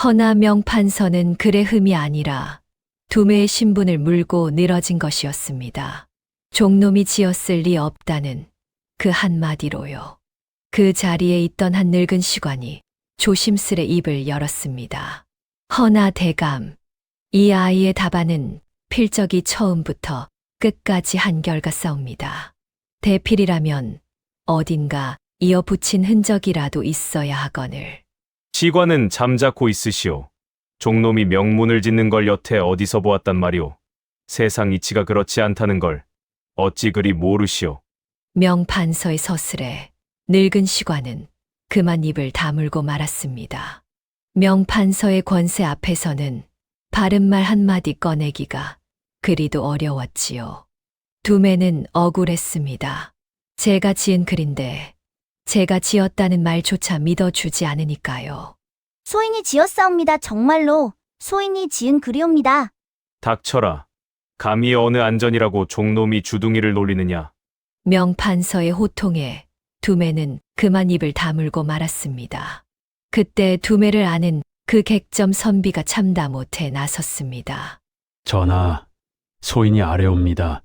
허나 명판서는 글의 흠이 아니라 두매의 신분을 물고 늘어진 것이었습니다. 종놈이 지었을 리 없다는 그 한마디로요. 그 자리에 있던 한 늙은 시관이 조심스레 입을 열었습니다. 허나 대감, 이 아이의 답안은 필적이 처음부터 끝까지 한결같사옵니다. 대필이라면 어딘가 이어붙인 흔적이라도 있어야 하거늘. 시관은 잠자코 있으시오. 종놈이 명문을 짓는 걸 여태 어디서 보았단 말이오. 세상 이치가 그렇지 않다는 걸 어찌 그리 모르시오. 명판서의 서슬에 늙은 시관은 그만 입을 다물고 말았습니다. 명판서의 권세 앞에서는 바른 말 한마디 꺼내기가 그리도 어려웠지요. 두매는 억울했습니다. 제가 지은 글인데 제가 지었다는 말조차 믿어주지 않으니까요. 소인이 지었사옵니다. 정말로 소인이 지은 글이옵니다. 닥쳐라. 감히 어느 안전이라고 종놈이 주둥이를 놀리느냐. 명판서의 호통에 두매는 그만 입을 다물고 말았습니다. 그때 두매를 아는 그 객점 선비가 참다 못해 나섰습니다. 전하, 소인이 아뢰옵니다.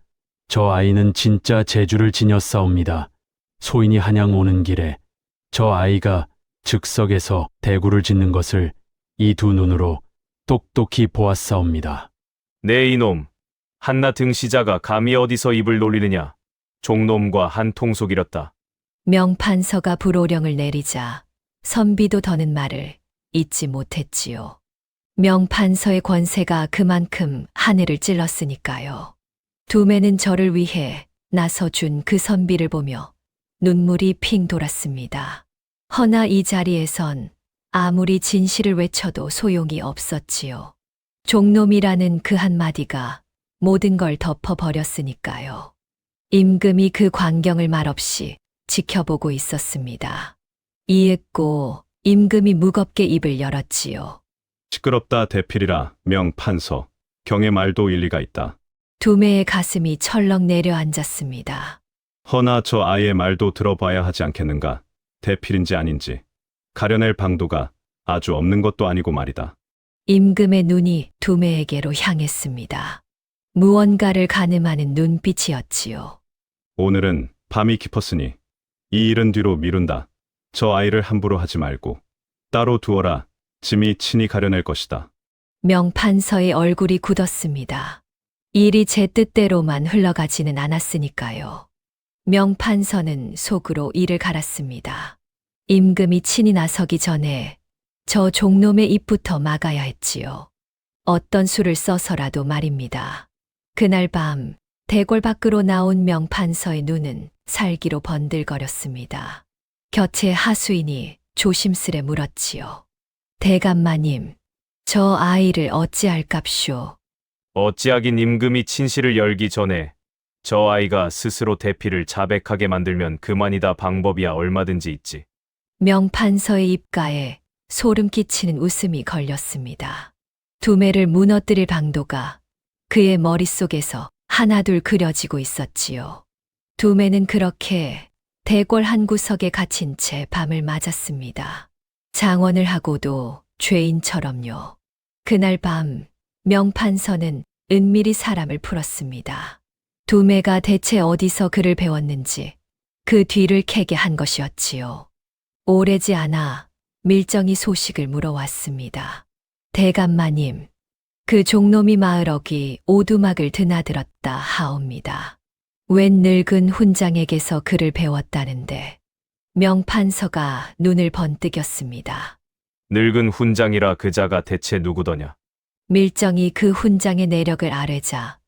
저 아이는 진짜 재주를 지녔사옵니다. 소인이 한양 오는 길에 저 아이가 즉석에서 대구를 짓는 것을 이 두 눈으로 똑똑히 보았사옵니다. 네 이놈. 한나 등시자가 감히 어디서 입을 놀리느냐. 종놈과 한통속 이렸다. 명판서가 불호령을 내리자 선비도 더는 말을 잊지 못했지요. 명판서의 권세가 그만큼 하늘을 찔렀으니까요. 두매는 저를 위해 나서준 그 선비를 보며 눈물이 핑 돌았습니다. 허나 이 자리에선 아무리 진실을 외쳐도 소용이 없었지요. 종놈이라는 그 한마디가 모든 걸 덮어버렸으니까요. 임금이 그 광경을 말없이 지켜보고 있었습니다. 이윽고 임금이 무겁게 입을 열었지요. 시끄럽다 대필이라 명판서. 경의 말도 일리가 있다. 두매의 가슴이 철렁 내려앉았습니다. 허나 저 아이의 말도 들어봐야 하지 않겠는가. 대필인지 아닌지 가려낼 방도가 아주 없는 것도 아니고 말이다. 임금의 눈이 두매에게로 향했습니다. 무언가를 가늠하는 눈빛이었지요. 오늘은 밤이 깊었으니 이 일은 뒤로 미룬다. 저 아이를 함부로 하지 말고 따로 두어라. 짐이 친히 가려낼 것이다. 명판서의 얼굴이 굳었습니다. 일이 제 뜻대로만 흘러가지는 않았으니까요. 명판서는 속으로 이를 갈았습니다. 임금이 친히 나서기 전에 저 종놈의 입부터 막아야 했지요. 어떤 수를 써서라도 말입니다. 그날 밤 대궐 밖으로 나온 명판서의 눈은 살기로 번들거렸습니다. 곁에 하수인이 조심스레 물었지요. 대감마님, 저 아이를 어찌할깝쇼? 어찌하긴 임금이 친실을 열기 전에 저 아이가 스스로 대피를 자백하게 만들면 그만이다. 방법이야 얼마든지 있지. 명판서의 입가에 소름 끼치는 웃음이 걸렸습니다. 두매를 무너뜨릴 방도가 그의 머릿속에서 하나둘 그려지고 있었지요. 두매는 그렇게 대궐 한 구석에 갇힌 채 밤을 맞았습니다. 장원을 하고도 죄인처럼요. 그날 밤 명판서는 은밀히 사람을 풀었습니다. 두매가 대체 어디서 글을 배웠는지 그 뒤를 캐게 한 것이었지요. 오래지 않아 밀정이 소식을 물어왔습니다. 대감마님, 그 종놈이 마을어기 오두막을 드나들었다 하옵니다. 웬 늙은 훈장에게서 글을 배웠다는데 명판서가 눈을 번뜩였습니다. 늙은 훈장이라 그자가 대체 누구더냐. 밀정이 그 훈장의 내력을 아뢰자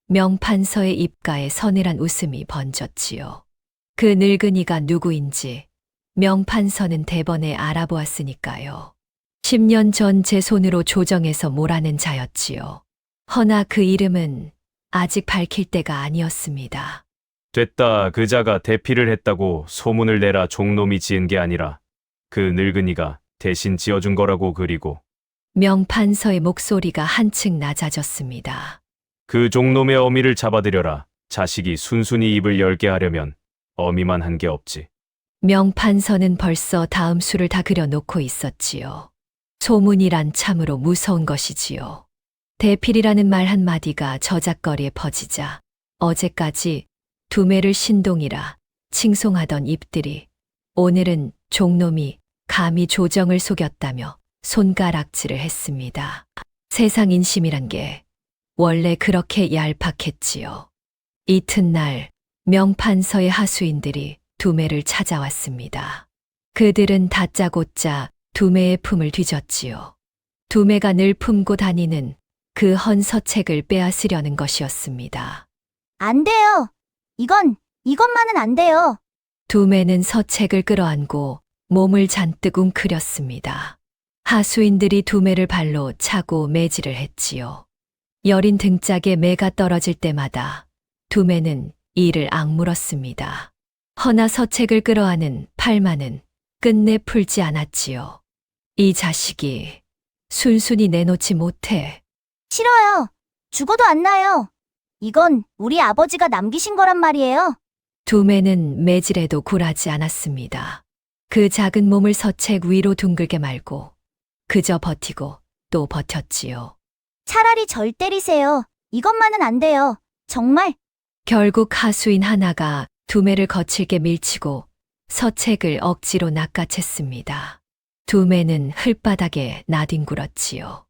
명판서의 입가에 서늘한 웃음이 번졌지요. 그 늙은이가 누구인지 명판서는 대번에 알아보았으니까요. 10년 전 제 손으로 조정해서 몰아낸 자였지요. 허나 그 이름은 아직 밝힐 때가 아니었습니다. 됐다. 그자가 대피를 했다고 소문을 내라. 종놈이 지은 게 아니라 그 늙은이가 대신 지어준 거라고. 그리고 명판서의 목소리가 한층 낮아졌습니다. 그 종놈의 어미를 잡아들여라. 자식이 순순히 입을 열게 하려면 어미만 한 게 없지. 명판서는 벌써 다음 수를 다 그려놓고 있었지요. 소문이란 참으로 무서운 것이지요. 대필이라는 말 한마디가 저작거리에 퍼지자 어제까지 두매를 신동이라 칭송하던 입들이 오늘은 종놈이 감히 조정을 속였다며 손가락질을 했습니다. 세상 인심이란 게 원래 그렇게 얄팍했지요. 이튿날 명판서의 하수인들이 두매를 찾아왔습니다. 그들은 다짜고짜 두매의 품을 뒤졌지요. 두매가 늘 품고 다니는 그 헌 서책을 빼앗으려는 것이었습니다. 안 돼요. 이것만은 안 돼요. 두매는 서책을 끌어안고 몸을 잔뜩 웅크렸습니다. 하수인들이 두매를 발로 차고 매질을 했지요. 여린 등짝에 매가 떨어질 때마다 두매는 이를 악물었습니다. 허나 서책을 끌어안은 팔만은 끝내 풀지 않았지요. 이 자식이 순순히 내놓지 못해. 싫어요. 죽어도 안 나요. 이건 우리 아버지가 남기신 거란 말이에요. 두매는 매질에도 굴하지 않았습니다. 그 작은 몸을 서책 위로 둥글게 말고 그저 버티고 또 버텼지요. 차라리 절 때리세요. 이것만은 안 돼요. 정말. 결국 하수인 하나가 두매를 거칠게 밀치고 서책을 억지로 낚아챘습니다. 두매는 흙바닥에 나뒹굴었지요.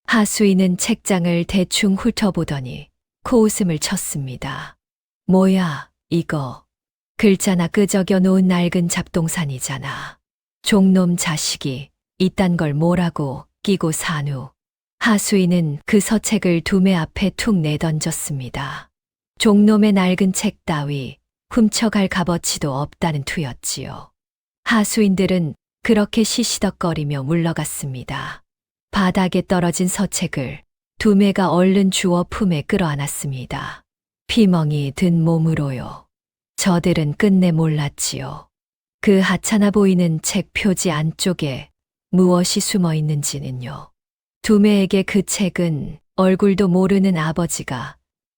하수인은 책장을 대충 훑어보더니 코웃음을 쳤습니다. 뭐야, 이거. 글자나 끄적여 놓은 낡은 잡동산이잖아. 종놈 자식이 이딴 걸 뭐라고 끼고 사누. 하수인은 그 서책을 두매 앞에 툭 내던졌습니다. 종놈의 낡은 책 따위 훔쳐갈 값어치도 없다는 투였지요. 하수인들은 그렇게 시시덕거리며 물러갔습니다. 바닥에 떨어진 서책을 두매가 얼른 주워 품에 끌어안았습니다. 피멍이 든 몸으로요. 저들은 끝내 몰랐지요. 그 하찮아 보이는 책 표지 안쪽에 무엇이 숨어 있는지는요. 두매에게 그 책은 얼굴도 모르는 아버지가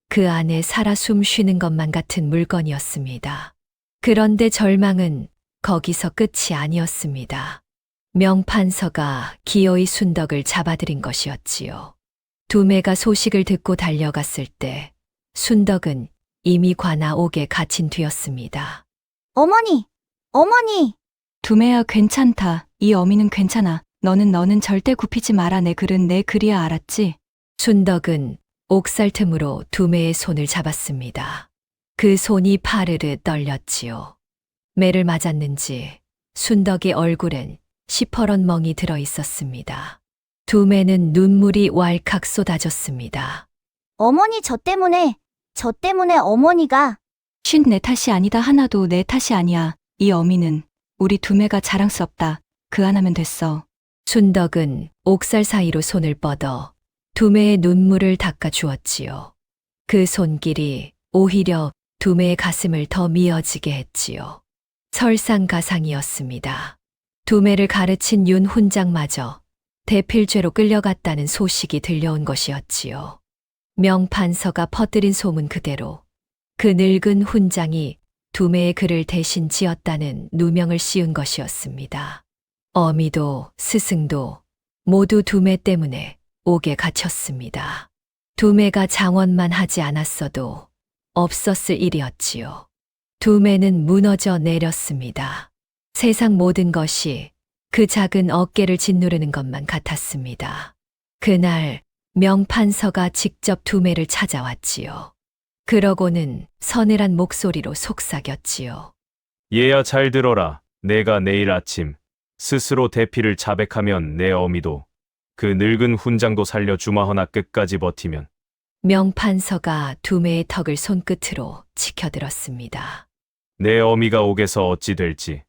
그 안에 살아 숨 쉬는 것만 같은 물건이었습니다. 그런데 절망은 거기서 끝이 아니었습니다. 명판서가 기어이 순덕을 잡아들인 것이었지요. 두매가 소식을 듣고 달려갔을 때 순덕은 이미 관아 옥에 갇힌 뒤였습니다. 어머니! 어머니! 두매야 괜찮다. 이 어미는 괜찮아. 너는 절대 굽히지 마라. 내 글은 내 글이야, 알았지? 순덕은 옥살 틈으로 두매의 손을 잡았습니다. 그 손이 파르르 떨렸지요. 매를 맞았는지 순덕의 얼굴엔 시퍼런 멍이 들어 있었습니다. 두매는 눈물이 왈칵 쏟아졌습니다. 어머니 저 때문에 어머니가. 쉰 내 탓이 아니다. 하나도 내 탓이 아니야. 이 어미는 우리 두매가 자랑스럽다. 그 하나면 됐어. 순덕은 옥살 사이로 손을 뻗어 두매의 눈물을 닦아 주었지요. 그 손길이 오히려 두매의 가슴을 더 미어지게 했지요. 설상가상이었습니다. 두매를 가르친 윤 훈장마저 대필죄로 끌려갔다는 소식이 들려온 것이었지요. 명판서가 퍼뜨린 소문 그대로 그 늙은 훈장이 두매의 글을 대신 지었다는 누명을 씌운 것이었습니다. 어미도 스승도 모두 두매 때문에 옥에 갇혔습니다. 두매가 장원만 하지 않았어도 없었을 일이었지요. 두매는 무너져 내렸습니다. 세상 모든 것이 그 작은 어깨를 짓누르는 것만 같았습니다. 그날 명판서가 직접 두매를 찾아왔지요. 그러고는 서늘한 목소리로 속삭였지요. 얘야 잘 들어라. 내가 내일 아침 스스로 대피를 자백하면 내 어미도 그 늙은 훈장도 살려주마허나 끝까지 버티면. 명판서가 두매의 턱을 손끝으로 치켜들었습니다. 내 어미가 옥에서 어찌 될지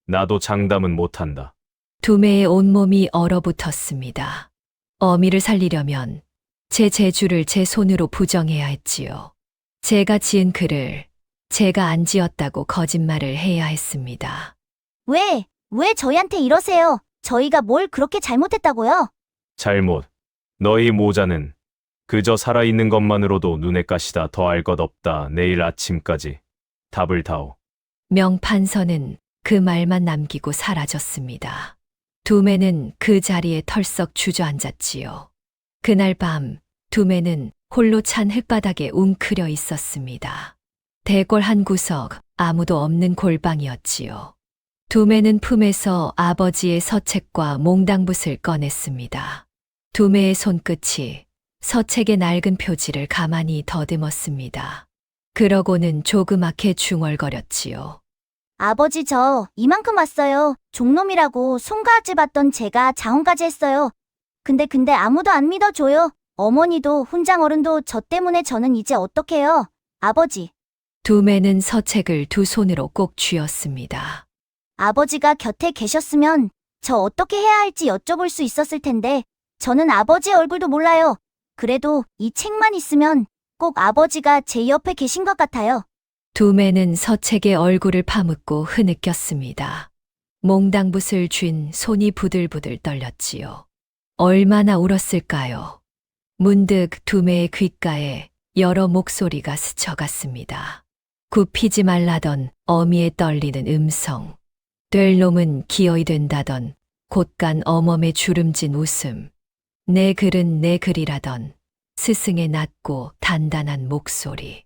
나도 장담은 못한다. 두매의 온몸이 얼어붙었습니다. 어미를 살리려면 제 재주를 제 손으로 부정해야 했지요. 제가 지은 글을 제가 안 지었다고 거짓말을 해야 했습니다. 왜 저희한테 이러세요? 저희가 뭘 그렇게 잘못했다고요? 잘못. 너희 모자는 그저 살아있는 것만으로도 눈에 가시다 더 알 것 없다. 내일 아침까지 답을 다오. 명판서는 그 말만 남기고 사라졌습니다. 두매는 그 자리에 털썩 주저앉았지요. 그날 밤 두매는 홀로 찬 흙바닥에 웅크려 있었습니다. 대궐 한 구석 아무도 없는 골방이었지요. 두매는 품에서 아버지의 서책과 몽당붓을 꺼냈습니다. 두매의 손끝이 서책의 낡은 표지를 가만히 더듬었습니다. 그러고는 조그맣게 중얼거렸지요. 아버지 저 이만큼 왔어요. 종놈이라고 손가락질 받던 제가 장원까지 했어요. 근데 아무도 안 믿어줘요. 어머니도 훈장 어른도 저 때문에 저는 이제 어떡해요? 아버지. 두매는 서책을 두 손으로 꼭 쥐었습니다. 아버지가 곁에 계셨으면 저 어떻게 해야 할지 여쭤볼 수 있었을 텐데 저는 아버지 얼굴도 몰라요. 그래도 이 책만 있으면 꼭 아버지가 제 옆에 계신 것 같아요. 두매는 서책의 얼굴을 파묻고 흐느꼈습니다. 몽당붓을 쥔 손이 부들부들 떨렸지요. 얼마나 울었을까요? 문득 두매의 귓가에 여러 목소리가 스쳐갔습니다. 굽히지 말라던 어미의 떨리는 음성, 될 놈은 기어이 된다던 곧간 어멈의 주름진 웃음, 내 글은 내 글이라던 스승의 낮고 단단한 목소리.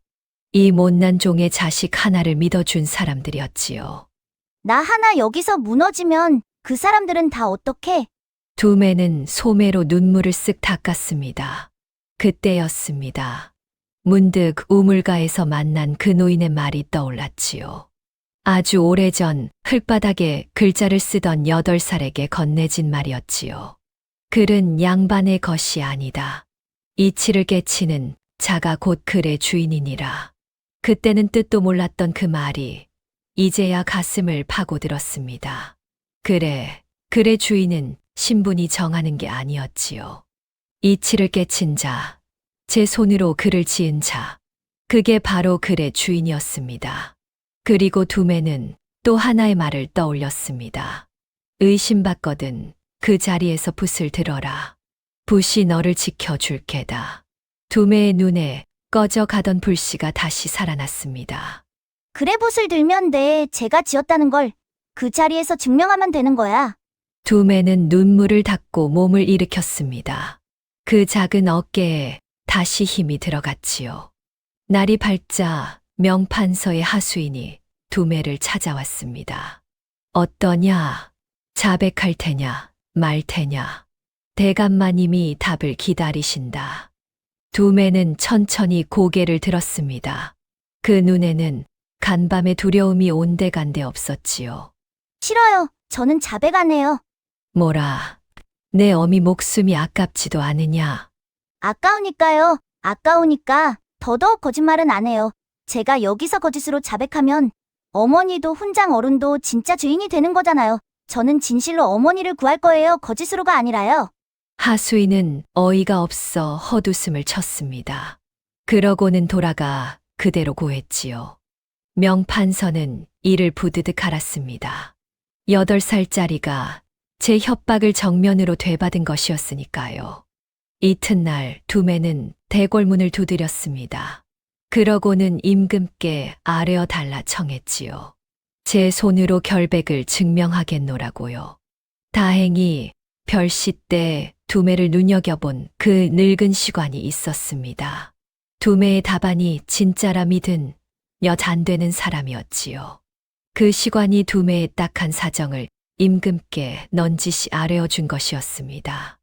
이 못난 종의 자식 하나를 믿어준 사람들이었지요. 나 하나 여기서 무너지면 그 사람들은 다 어떡해? 두매는 소매로 눈물을 쓱 닦았습니다. 그때였습니다. 문득 우물가에서 만난 그 노인의 말이 떠올랐지요. 아주 오래전 흙바닥에 글자를 쓰던 8살에게 건네진 말이었지요. 글은 양반의 것이 아니다. 이치를 깨치는 자가 곧 글의 주인이니라. 그때는 뜻도 몰랐던 그 말이 이제야 가슴을 파고들었습니다. 그래, 글의 주인은 신분이 정하는 게 아니었지요. 이치를 깨친 자, 제 손으로 글을 지은 자, 그게 바로 글의 주인이었습니다. 그리고 두매는 또 하나의 말을 떠올렸습니다. 의심받거든 그 자리에서 붓을 들어라. 붓이 너를 지켜줄 게다. 두매의 눈에 꺼져 가던 불씨가 다시 살아났습니다. 그래 붓을 들면 제가 지었다는 걸 그 자리에서 증명하면 되는 거야. 두매는 눈물을 닦고 몸을 일으켰습니다. 그 작은 어깨에 다시 힘이 들어갔지요. 날이 밝자 명판서의 하수인이 두매를 찾아왔습니다. 어떠냐? 자백할 테냐? 말 테냐? 대감마님이 답을 기다리신다. 두매는 천천히 고개를 들었습니다. 그 눈에는 간밤의 두려움이 온데간데 없었지요. 싫어요. 저는 자백 안 해요. 뭐라, 내 어미 목숨이 아깝지도 않으냐? 아까우니까요. 아까우니까 더더욱 거짓말은 안 해요. 제가 여기서 거짓으로 자백하면 어머니도 훈장 어른도 진짜 주인이 되는 거잖아요. 저는 진실로 어머니를 구할 거예요. 거짓으로가 아니라요. 하수인은 어이가 없어 헛웃음을 쳤습니다. 그러고는 돌아가 그대로 고했지요. 명판서는 이를 부드득 갈았습니다. 8살짜리가 제 협박을 정면으로 되받은 것이었으니까요. 이튿날 두매는 대궐문을 두드렸습니다. 그러고는 임금께 아뢰어 달라 청했지요. 제 손으로 결백을 증명하겠노라고요. 다행히 별시 때 두매를 눈여겨본 그 늙은 시관이 있었습니다. 두매의 답안이 진짜라 믿은 몇 안 되는 사람이었지요. 그 시관이 두매의 딱한 사정을 임금께 넌지시 아뢰어 준 것이었습니다.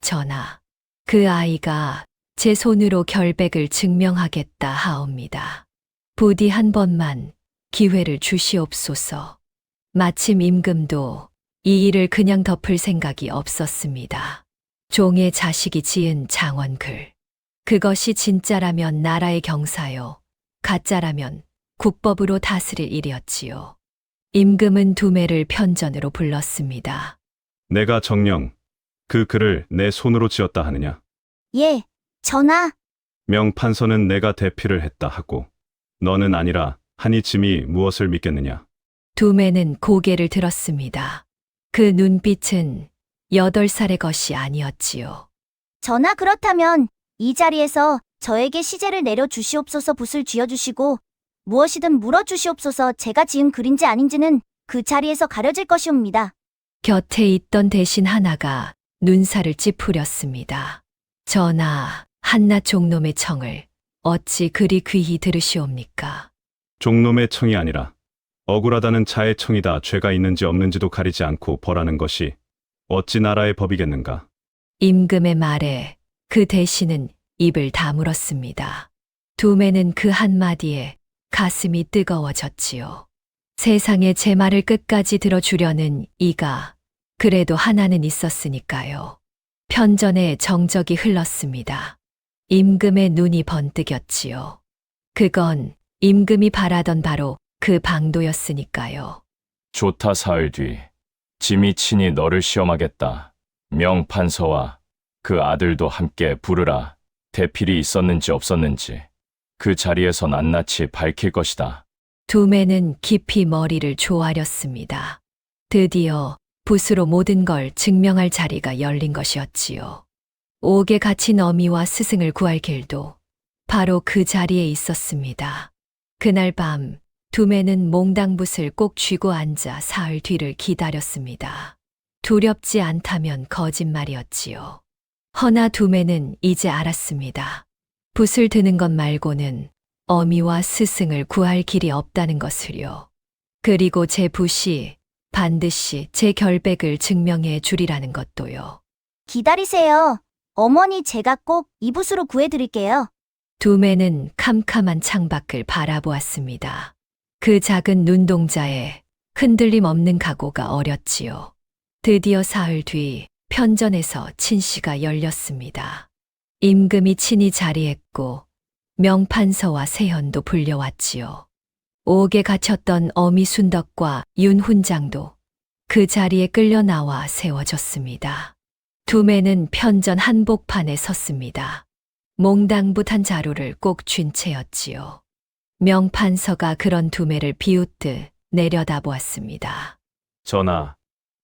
전하, 그 아이가 제 손으로 결백을 증명하겠다 하옵니다. 부디 한 번만 기회를 주시옵소서. 마침 임금도 이 일을 그냥 덮을 생각이 없었습니다. 종의 자식이 지은 장원글. 그것이 진짜라면 나라의 경사요. 가짜라면 국법으로 다스릴 일이었지요. 임금은 두매를 편전으로 불렀습니다. 내가 정녕 그 글을 내 손으로 지었다 하느냐? 예, 전하. 명판서는 내가 대피를 했다 하고 너는 아니라 하니 짐이 무엇을 믿겠느냐? 두매는 고개를 들었습니다. 그 눈빛은 8살의 것이 아니었지요. 전하 그렇다면 이 자리에서 저에게 시제를 내려주시옵소서. 붓을 쥐어주시고 무엇이든 물어주시옵소서. 제가 지은 글인지 아닌지는 그 자리에서 가려질 것이옵니다. 곁에 있던 대신 하나가 눈살을 찌푸렸습니다. 전하, 한낱 종놈의 청을 어찌 그리 귀히 들으시옵니까? 종놈의 청이 아니라 억울하다는 자의 청이다. 죄가 있는지 없는지도 가리지 않고 벌하는 것이 어찌 나라의 법이겠는가? 임금의 말에 그 대신은 입을 다물었습니다. 두매는 그 한마디에 가슴이 뜨거워졌지요. 세상에 제 말을 끝까지 들어주려는 이가 그래도 하나는 있었으니까요. 편전에 정적이 흘렀습니다. 임금의 눈이 번뜩였지요. 그건 임금이 바라던 바로 그 방도였으니까요. 좋다. 사흘 뒤 짐이 친히 너를 시험하겠다. 명판서와 그 아들도 함께 부르라. 대필이 있었는지 없었는지 그 자리에서 낱낱이 밝힐 것이다. 두매는 깊이 머리를 조아렸습니다. 드디어 붓으로 모든 걸 증명할 자리가 열린 것이었지요. 옥에 갇힌 어미와 스승을 구할 길도 바로 그 자리에 있었습니다. 그날 밤 두매는 몽당붓을 꼭 쥐고 앉아 사흘 뒤를 기다렸습니다. 두렵지 않다면 거짓말이었지요. 허나 두매는 이제 알았습니다. 붓을 드는 것 말고는 어미와 스승을 구할 길이 없다는 것을요. 그리고 제 붓이 반드시 제 결백을 증명해 주리라는 것도요. 기다리세요. 어머니 제가 꼭 이 붓으로 구해드릴게요. 두매는 캄캄한 창밖을 바라보았습니다. 그 작은 눈동자에 흔들림 없는 각오가 어렸지요. 드디어 사흘 뒤 편전에서 친시가 열렸습니다. 임금이 친히 자리했고 명판서와 세현도 불려왔지요. 옥에 갇혔던 어미 순덕과 윤훈장도 그 자리에 끌려 나와 세워졌습니다. 두매는 편전 한복판에 섰습니다. 몽당붓 한 자루를 꼭 쥔 채였지요. 명판서가 그런 두매를 비웃듯 내려다보았습니다. 전하,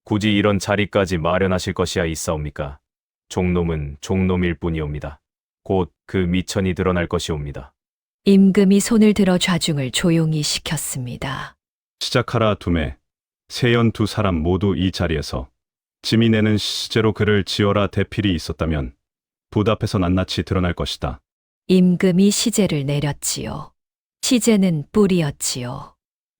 굳이 이런 자리까지 마련하실 것이야 있사옵니까? 종놈은 종놈일 뿐이옵니다. 곧 그 미천이 드러날 것이옵니다. 임금이 손을 들어 좌중을 조용히 시켰습니다. 시작하라. 두매, 세연 두 사람 모두 이 자리에서 짐이 내는 시제로 글을 지어라. 대필이 있었다면 붓 앞에서 낱낱이 드러날 것이다. 임금이 시제를 내렸지요. 시제는 뿔이었지요.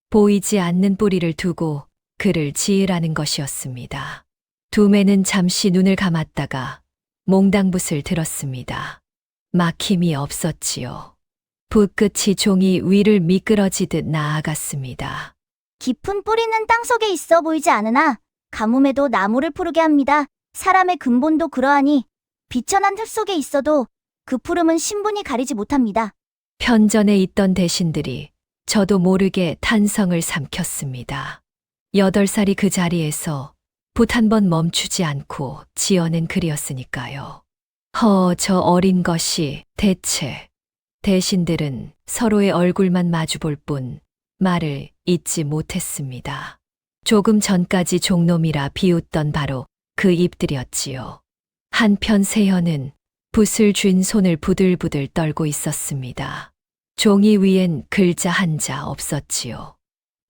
보이지 않는 뿌리를 두고 글을 지으라는 것이었습니다. 두매는 잠시 눈을 감았다가 몽당붓을 들었습니다. 막힘이 없었지요. 붓끝이 종이 위를 미끄러지듯 나아갔습니다. 깊은 뿌리는 땅속에 있어 보이지 않으나 가뭄에도 나무를 푸르게 합니다. 사람의 근본도 그러하니 비천한 흙 속에 있어도 그 푸름은 신분이 가리지 못합니다. 편전에 있던 대신들이 저도 모르게 탄성을 삼켰습니다. 8살이 그 자리에서 붓 한 번 멈추지 않고 지어낸 글이었으니까요. 저 어린 것이 대체. 대신들은 서로의 얼굴만 마주볼 뿐 말을 잇지 못했습니다. 조금 전까지 종놈이라 비웃던 바로 그 입들이었지요. 한편 세현은 붓을 쥔 손을 부들부들 떨고 있었습니다. 종이 위엔 글자 한자 없었지요.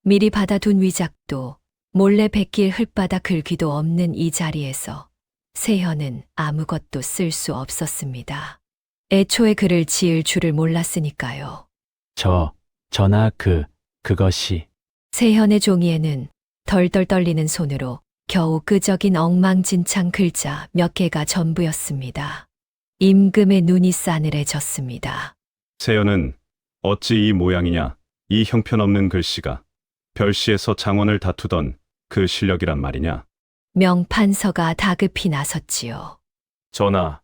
미리 받아둔 위작도 몰래 베낄 흙바닥 글귀도 없는 이 자리에서 세현은 아무것도 쓸 수 없었습니다. 애초에 글을 지을 줄을 몰랐으니까요. 전하 그것이. 세현의 종이에는 덜덜 떨리는 손으로 겨우 끄적인 엉망진창 글자 몇 개가 전부였습니다. 임금의 눈이 싸늘해졌습니다. 세연은 어찌 이 모양이냐? 이 형편없는 글씨가 별시에서 장원을 다투던 그 실력이란 말이냐? 명판서가 다급히 나섰지요. 전하,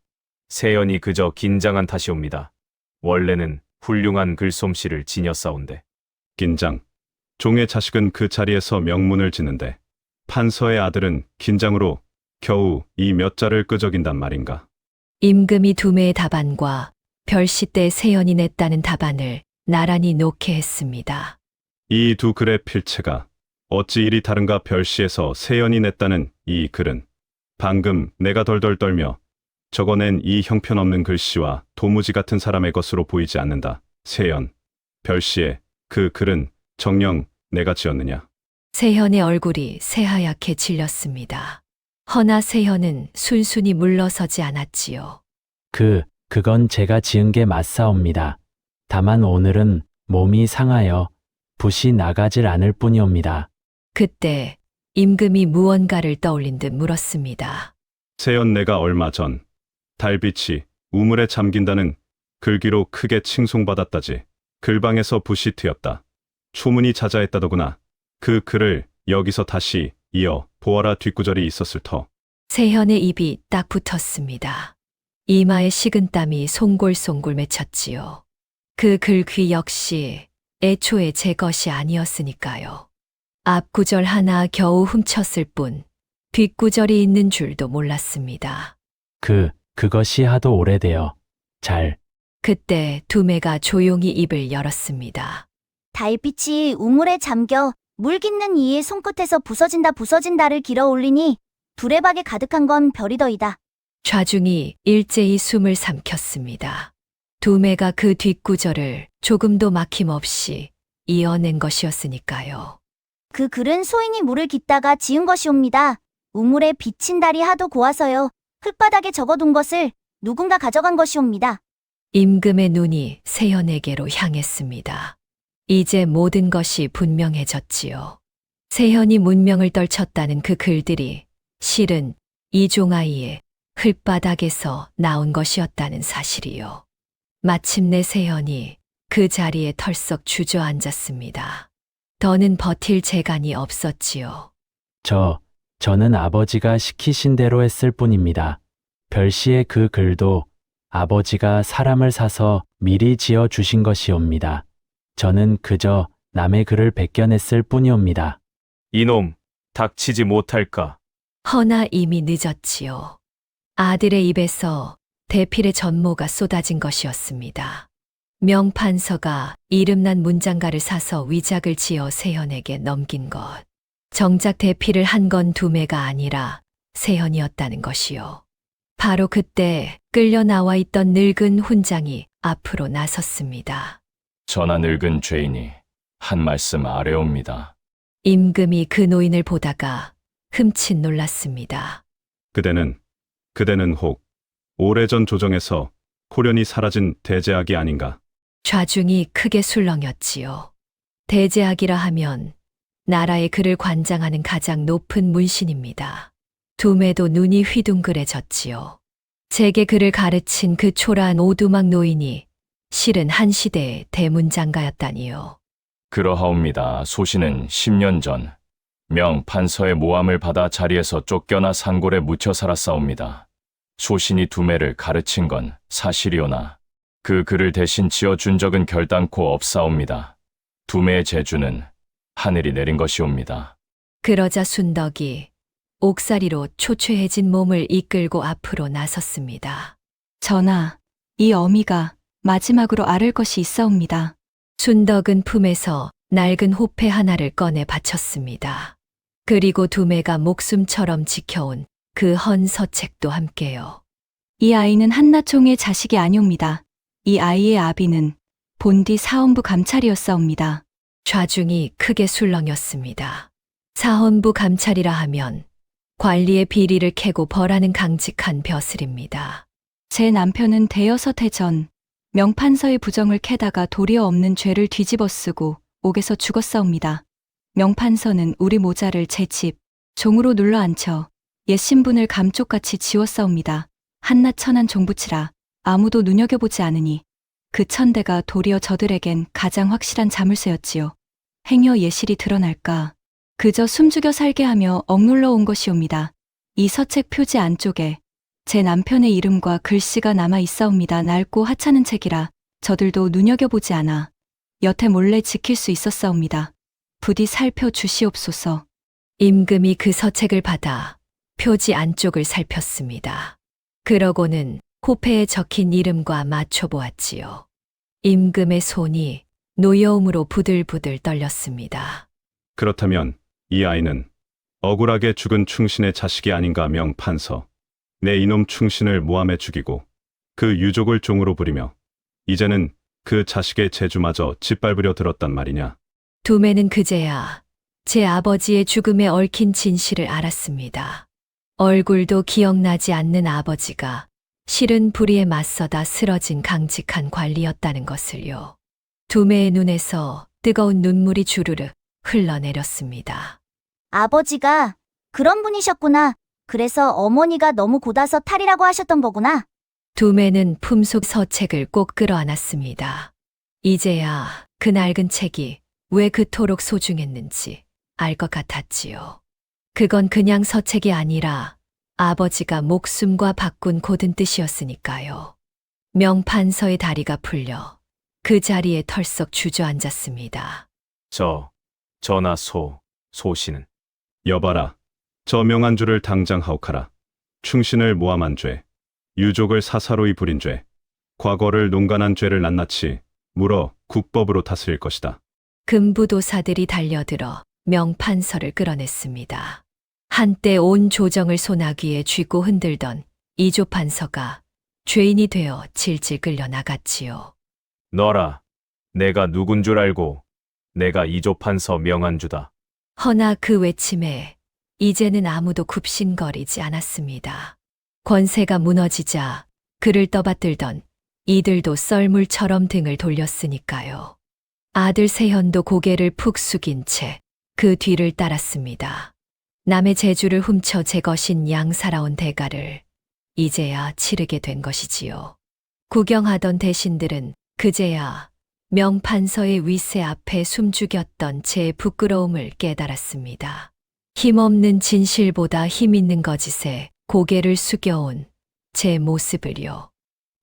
세연이 그저 긴장한 탓이옵니다. 원래는 훌륭한 글솜씨를 지녔사온데. 긴장. 종의 자식은 그 자리에서 명문을 짓는데 판서의 아들은 긴장으로 겨우 이 몇 자를 끄적인단 말인가? 임금이 두매의 답안과 별시 때 세연이 냈다는 답안을 나란히 놓게 했습니다. 이 두 글의 필체가 어찌 이리 다른가? 별시에서 세연이 냈다는 이 글은 방금 내가 덜덜 떨며 적어낸 이 형편없는 글씨와 도무지 같은 사람의 것으로 보이지 않는다. 세연, 별시의 그 글은 정녕 내가 지었느냐? 세현의 얼굴이 새하얗게 질렸습니다. 허나 세현은 순순히 물러서지 않았지요. 그건 제가 지은 게 맞사옵니다. 다만 오늘은 몸이 상하여 붓이 나가질 않을 뿐이옵니다. 그때 임금이 무언가를 떠올린 듯 물었습니다. 세연, 내가 얼마 전 달빛이 우물에 잠긴다는 글귀로 크게 칭송받았다지. 글방에서 붓이 트였다. 초문이 자자했다더구나. 그 글을 여기서 다시 이어 보아라. 뒷구절이 있었을 터. 세현의 입이 딱 붙었습니다. 이마에 식은땀이 송골송골 맺혔지요. 그 글귀 역시 애초에 제 것이 아니었으니까요. 앞구절 하나 겨우 훔쳤을 뿐 뒷구절이 있는 줄도 몰랐습니다. 그것이 하도 오래되어 그때 두매가 조용히 입을 열었습니다. 달빛이 우물에 잠겨 물 깃는 이의 손끝에서 부서진다를 길어 올리니 두레박에 가득한 건 별이더이다. 좌중이 일제히 숨을 삼켰습니다. 두매가 그 뒷구절을 조금도 막힘없이 이어낸 것이었으니까요. 그 글은 소인이 물을 깃다가 지은 것이옵니다. 우물에 비친 달이 하도 고와서요. 흙바닥에 적어둔 것을 누군가 가져간 것이옵니다. 임금의 눈이 세현에게로 향했습니다. 이제 모든 것이 분명해졌지요. 세현이 문명을 떨쳤다는 그 글들이 실은 이종아이의 흙바닥에서 나온 것이었다는 사실이요. 마침내 세현이 그 자리에 털썩 주저앉았습니다. 더는 버틸 재간이 없었지요. 저는 아버지가 시키신 대로 했을 뿐입니다. 별씨의 그 글도 아버지가 사람을 사서 미리 지어 주신 것이옵니다. 저는 그저 남의 글을 베껴냈을 뿐이옵니다. 이놈, 닥치지 못할까? 허나 이미 늦었지요. 아들의 입에서 대필의 전모가 쏟아진 것이었습니다. 명판서가 이름난 문장가를 사서 위작을 지어 세현에게 넘긴 것. 정작 대필을 한 건 두매가 아니라 세현이었다는 것이요. 바로 그때 끌려 나와 있던 늙은 훈장이 앞으로 나섰습니다. 전하 늙은 죄인이 한 말씀 아뢰옵니다. 임금이 그 노인을 보다가 흠칫 놀랐습니다. 그대는 혹 오래전 조정에서 호련히 사라진 대제학이 아닌가? 좌중이 크게 술렁였지요. 대제학이라 하면 나라의 그를 관장하는 가장 높은 문신입니다. 두매도 눈이 휘둥그레졌지요. 제게 그를 가르친 그 초라한 오두막 노인이 실은 한 시대의 대문장가였다니요. 그러하옵니다. 소신은 10년 전 명판서의 모함을 받아 자리에서 쫓겨나 산골에 묻혀 살았사옵니다. 소신이 두매를 가르친 건 사실이오나 그 글을 대신 지어준 적은 결단코 없사옵니다. 두매의 재주는 하늘이 내린 것이옵니다. 그러자 순덕이 옥사리로 초췌해진 몸을 이끌고 앞으로 나섰습니다. 전하, 이 어미가 마지막으로 아를 것이 있사옵니다. 순덕은 품에서 낡은 호패 하나를 꺼내 바쳤습니다. 그리고 두매가 목숨처럼 지켜온 그 헌 서책도 함께요. 이 아이는 한나총의 자식이 아니옵니다. 이 아이의 아비는 본디 사헌부 감찰이었사옵니다. 좌중이 크게 술렁였습니다. 사헌부 감찰이라 하면 관리의 비리를 캐고 벌하는 강직한 벼슬입니다. 제 남편은 대여섯 해 전 명판서의 부정을 캐다가 도리어 없는 죄를 뒤집어 쓰고 옥에서 죽었사옵니다. 명판서는 우리 모자를 제 집 종으로 눌러 앉혀 옛 신분을 감쪽같이 지웠사옵니다. 한낱 천한 종부치라 아무도 눈여겨보지 않으니 그 천대가 도리어 저들에겐 가장 확실한 자물쇠였지요. 행여 예실이 드러날까 그저 숨죽여 살게 하며 억눌러 온 것이옵니다. 이 서책 표지 안쪽에 제 남편의 이름과 글씨가 남아 있사옵니다. 낡고 하찮은 책이라 저들도 눈여겨보지 않아 여태 몰래 지킬 수 있었사옵니다. 부디 살펴주시옵소서. 임금이 그 서책을 받아 표지 안쪽을 살폈습니다. 그러고는 호패에 적힌 이름과 맞춰보았지요. 임금의 손이 노여움으로 부들부들 떨렸습니다. 그렇다면 이 아이는 억울하게 죽은 충신의 자식이 아닌가? 명판서. 내 이놈 충신을 모함해 죽이고 그 유족을 종으로 부리며 이제는 그 자식의 재주마저 짓밟으려 들었단 말이냐? 두매는 그제야 제 아버지의 죽음에 얽힌 진실을 알았습니다. 얼굴도 기억나지 않는 아버지가 실은 불의에 맞서다 쓰러진 강직한 관리였다는 것을요. 두매의 눈에서 뜨거운 눈물이 주르르 흘러내렸습니다. 아버지가 그런 분이셨구나. 그래서 어머니가 너무 고다서 탈이라고 하셨던 거구나. 두매는 품속 서책을 꼭 끌어안았습니다. 이제야 그 낡은 책이 왜 그토록 소중했는지 알 것 같았지요. 그건 그냥 서책이 아니라 아버지가 목숨과 바꾼 고든 뜻이었으니까요. 명판서의 다리가 풀려 그 자리에 털썩 주저앉았습니다. 전하 소씨는 여봐라. 저 명한주를 당장 하옥하라. 충신을 모함한 죄, 유족을 사사로이 부린 죄, 과거를 농간한 죄를 낱낱이 물어 국법으로 다스릴 것이다. 금부도사들이 달려들어 명판서를 끌어냈습니다. 한때 온 조정을 소나귀에 쥐고 흔들던 이조판서가 죄인이 되어 질질 끌려 나갔지요. 너라. 내가 누군 줄 알고. 내가 이조판서 명한주다. 허나 그 외침에 이제는 아무도 굽신거리지 않았습니다. 권세가 무너지자 그를 떠받들던 이들도 썰물처럼 등을 돌렸으니까요. 아들 세현도 고개를 푹 숙인 채 그 뒤를 따랐습니다. 남의 재주를 훔쳐 제 것인 양 살아온 대가를 이제야 치르게 된 것이지요. 구경하던 대신들은 그제야 명판서의 위세 앞에 숨죽였던 제 부끄러움을 깨달았습니다. 힘없는 진실보다 힘있는 거짓에 고개를 숙여온 제 모습을요.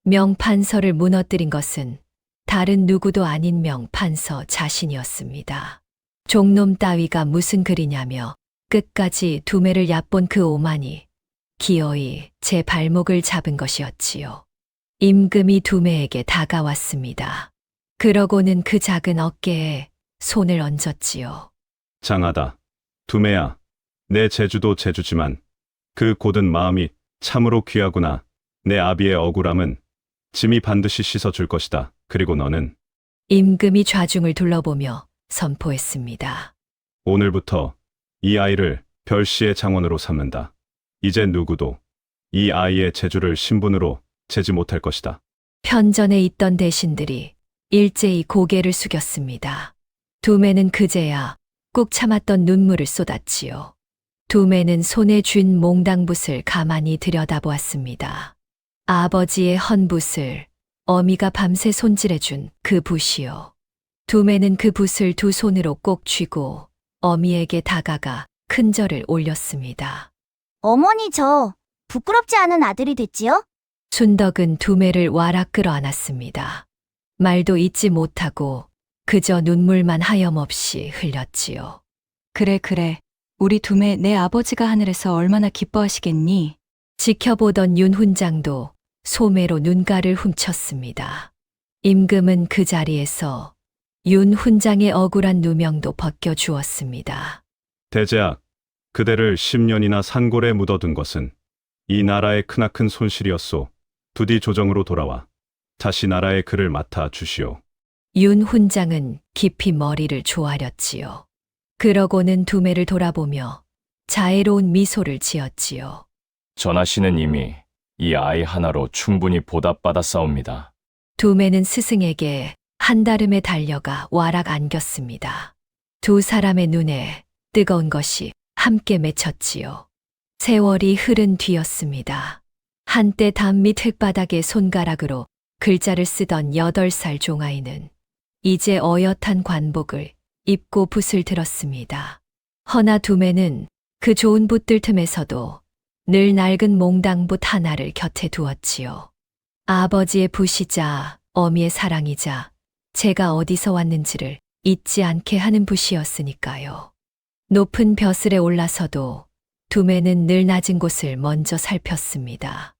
명판서를 무너뜨린 것은 다른 누구도 아닌 명판서 자신이었습니다. 종놈 따위가 무슨 글이냐며 끝까지 두매를 얕본 그 오만이 기어이 제 발목을 잡은 것이었지요. 임금이 두매에게 다가왔습니다. 그러고는 그 작은 어깨에 손을 얹었지요. 장하다. 두매야. 내 재주도 재주지만 그 고든 마음이 참으로 귀하구나. 내 아비의 억울함은 짐이 반드시 씻어줄 것이다. 그리고 너는 임금이 좌중을 둘러보며 선포했습니다. 오늘부터 이 아이를 별씨의 장원으로 삼는다. 이제 누구도 이 아이의 재주를 신분으로 재지 못할 것이다. 편전에 있던 대신들이 일제히 고개를 숙였습니다. 두매는 그제야 꾹 참았던 눈물을 쏟았지요. 두매는 손에 쥔 몽당붓을 가만히 들여다보았습니다. 아버지의 헌붓을 어미가 밤새 손질해준 그 붓이요. 두매는 그 붓을 두 손으로 꼭 쥐고 어미에게 다가가 큰절을 올렸습니다. 어머니 저 부끄럽지 않은 아들이 됐지요? 순덕은 두매를 와락 끌어안았습니다. 말도 잇지 못하고 그저 눈물만 하염없이 흘렸지요. 그래. 우리 두매 내 아버지가 하늘에서 얼마나 기뻐하시겠니? 지켜보던 윤 훈장도 소매로 눈가를 훔쳤습니다. 임금은 그 자리에서 윤 훈장의 억울한 누명도 벗겨주었습니다. 대제악, 그대를 10년이나 산골에 묻어둔 것은 이 나라의 크나큰 손실이었소. 부디 조정으로 돌아와 다시 나라의 글을 맡아 주시오. 윤 훈장은 깊이 머리를 조아렸지요. 그러고는 두매를 돌아보며 자애로운 미소를 지었지요. 전하시는 이미 이 아이 하나로 충분히 보답받았사옵니다. 두매는 스승에게 한달음에 달려가 와락 안겼습니다. 두 사람의 눈에 뜨거운 것이 함께 맺혔지요. 세월이 흐른 뒤였습니다. 한때 담 밑 흙바닥에 손가락으로 글자를 쓰던 8살 종아이는 이제 어엿한 관복을 입고 붓을 들었습니다. 허나 두매는 그 좋은 붓들 틈에서도 늘 낡은 몽당붓 하나를 곁에 두었지요. 아버지의 붓이자 어미의 사랑이자 제가 어디서 왔는지를 잊지 않게 하는 붓이었으니까요. 높은 벼슬에 올라서도 두매는 늘 낮은 곳을 먼저 살폈습니다.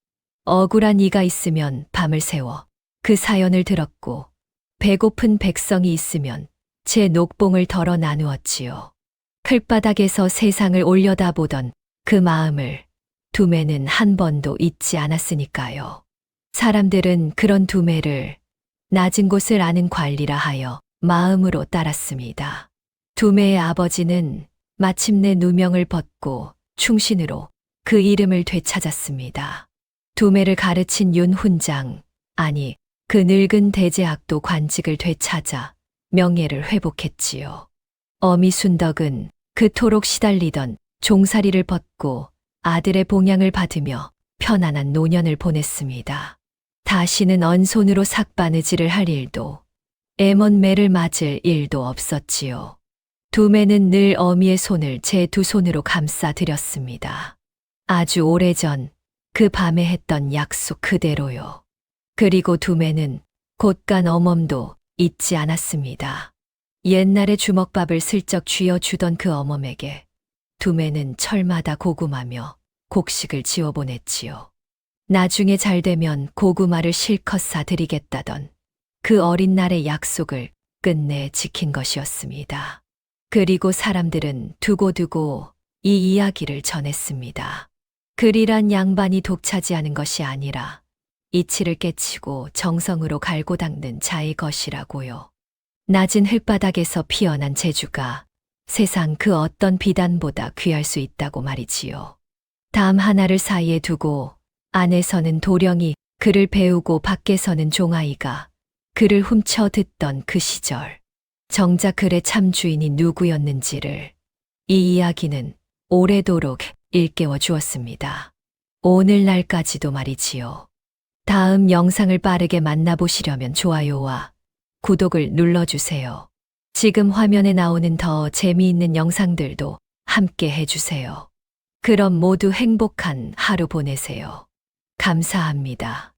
억울한 이가 있으면 밤을 새워 그 사연을 들었고 배고픈 백성이 있으면 제 녹봉을 덜어 나누었지요. 클바닥에서 세상을 올려다보던 그 마음을 두매는 한 번도 잊지 않았으니까요. 사람들은 그런 두매를 낮은 곳을 아는 관리라 하여 마음으로 따랐습니다. 두매의 아버지는 마침내 누명을 벗고 충신으로 그 이름을 되찾았습니다. 두매를 가르친 윤 훈장, 아니 그 늙은 대제학도 관직을 되찾아 명예를 회복했지요. 어미 순덕은 그토록 시달리던 종살이를 벗고 아들의 봉양을 받으며 편안한 노년을 보냈습니다. 다시는 언손으로 삭바느질을 할 일도 애먼 매를 맞을 일도 없었지요. 두매는 늘 어미의 손을 제 두 손으로 감싸드렸습니다. 아주 오래전 그 밤에 했던 약속 그대로요. 그리고 두매는 곧간 어멈도 잊지 않았습니다. 옛날에 주먹밥을 슬쩍 쥐어주던 그 어멈에게 두매는 철마다 고구마며 곡식을 지어보냈지요. 나중에 잘 되면 고구마를 실컷 사드리겠다던 그 어린 날의 약속을 끝내 지킨 것이었습니다. 그리고 사람들은 두고두고 이 이야기를 전했습니다. 그리란 양반이 독차지하는 것이 아니라 이치를 깨치고 정성으로 갈고 닦는 자의 것이라고요. 낮은 흙바닥에서 피어난 재주가 세상 그 어떤 비단보다 귀할 수 있다고 말이지요. 담 하나를 사이에 두고 안에서는 도령이 그를 배우고 밖에서는 종아이가 그를 훔쳐 듣던 그 시절. 정작 글의 참 주인이 누구였는지를 이 이야기는 오래도록 일깨워 주었습니다. 오늘날까지도 말이지요. 다음 영상을 빠르게 만나보시려면 좋아요와 구독을 눌러주세요. 지금 화면에 나오는 더 재미있는 영상들도 함께 해주세요. 그럼 모두 행복한 하루 보내세요. 감사합니다.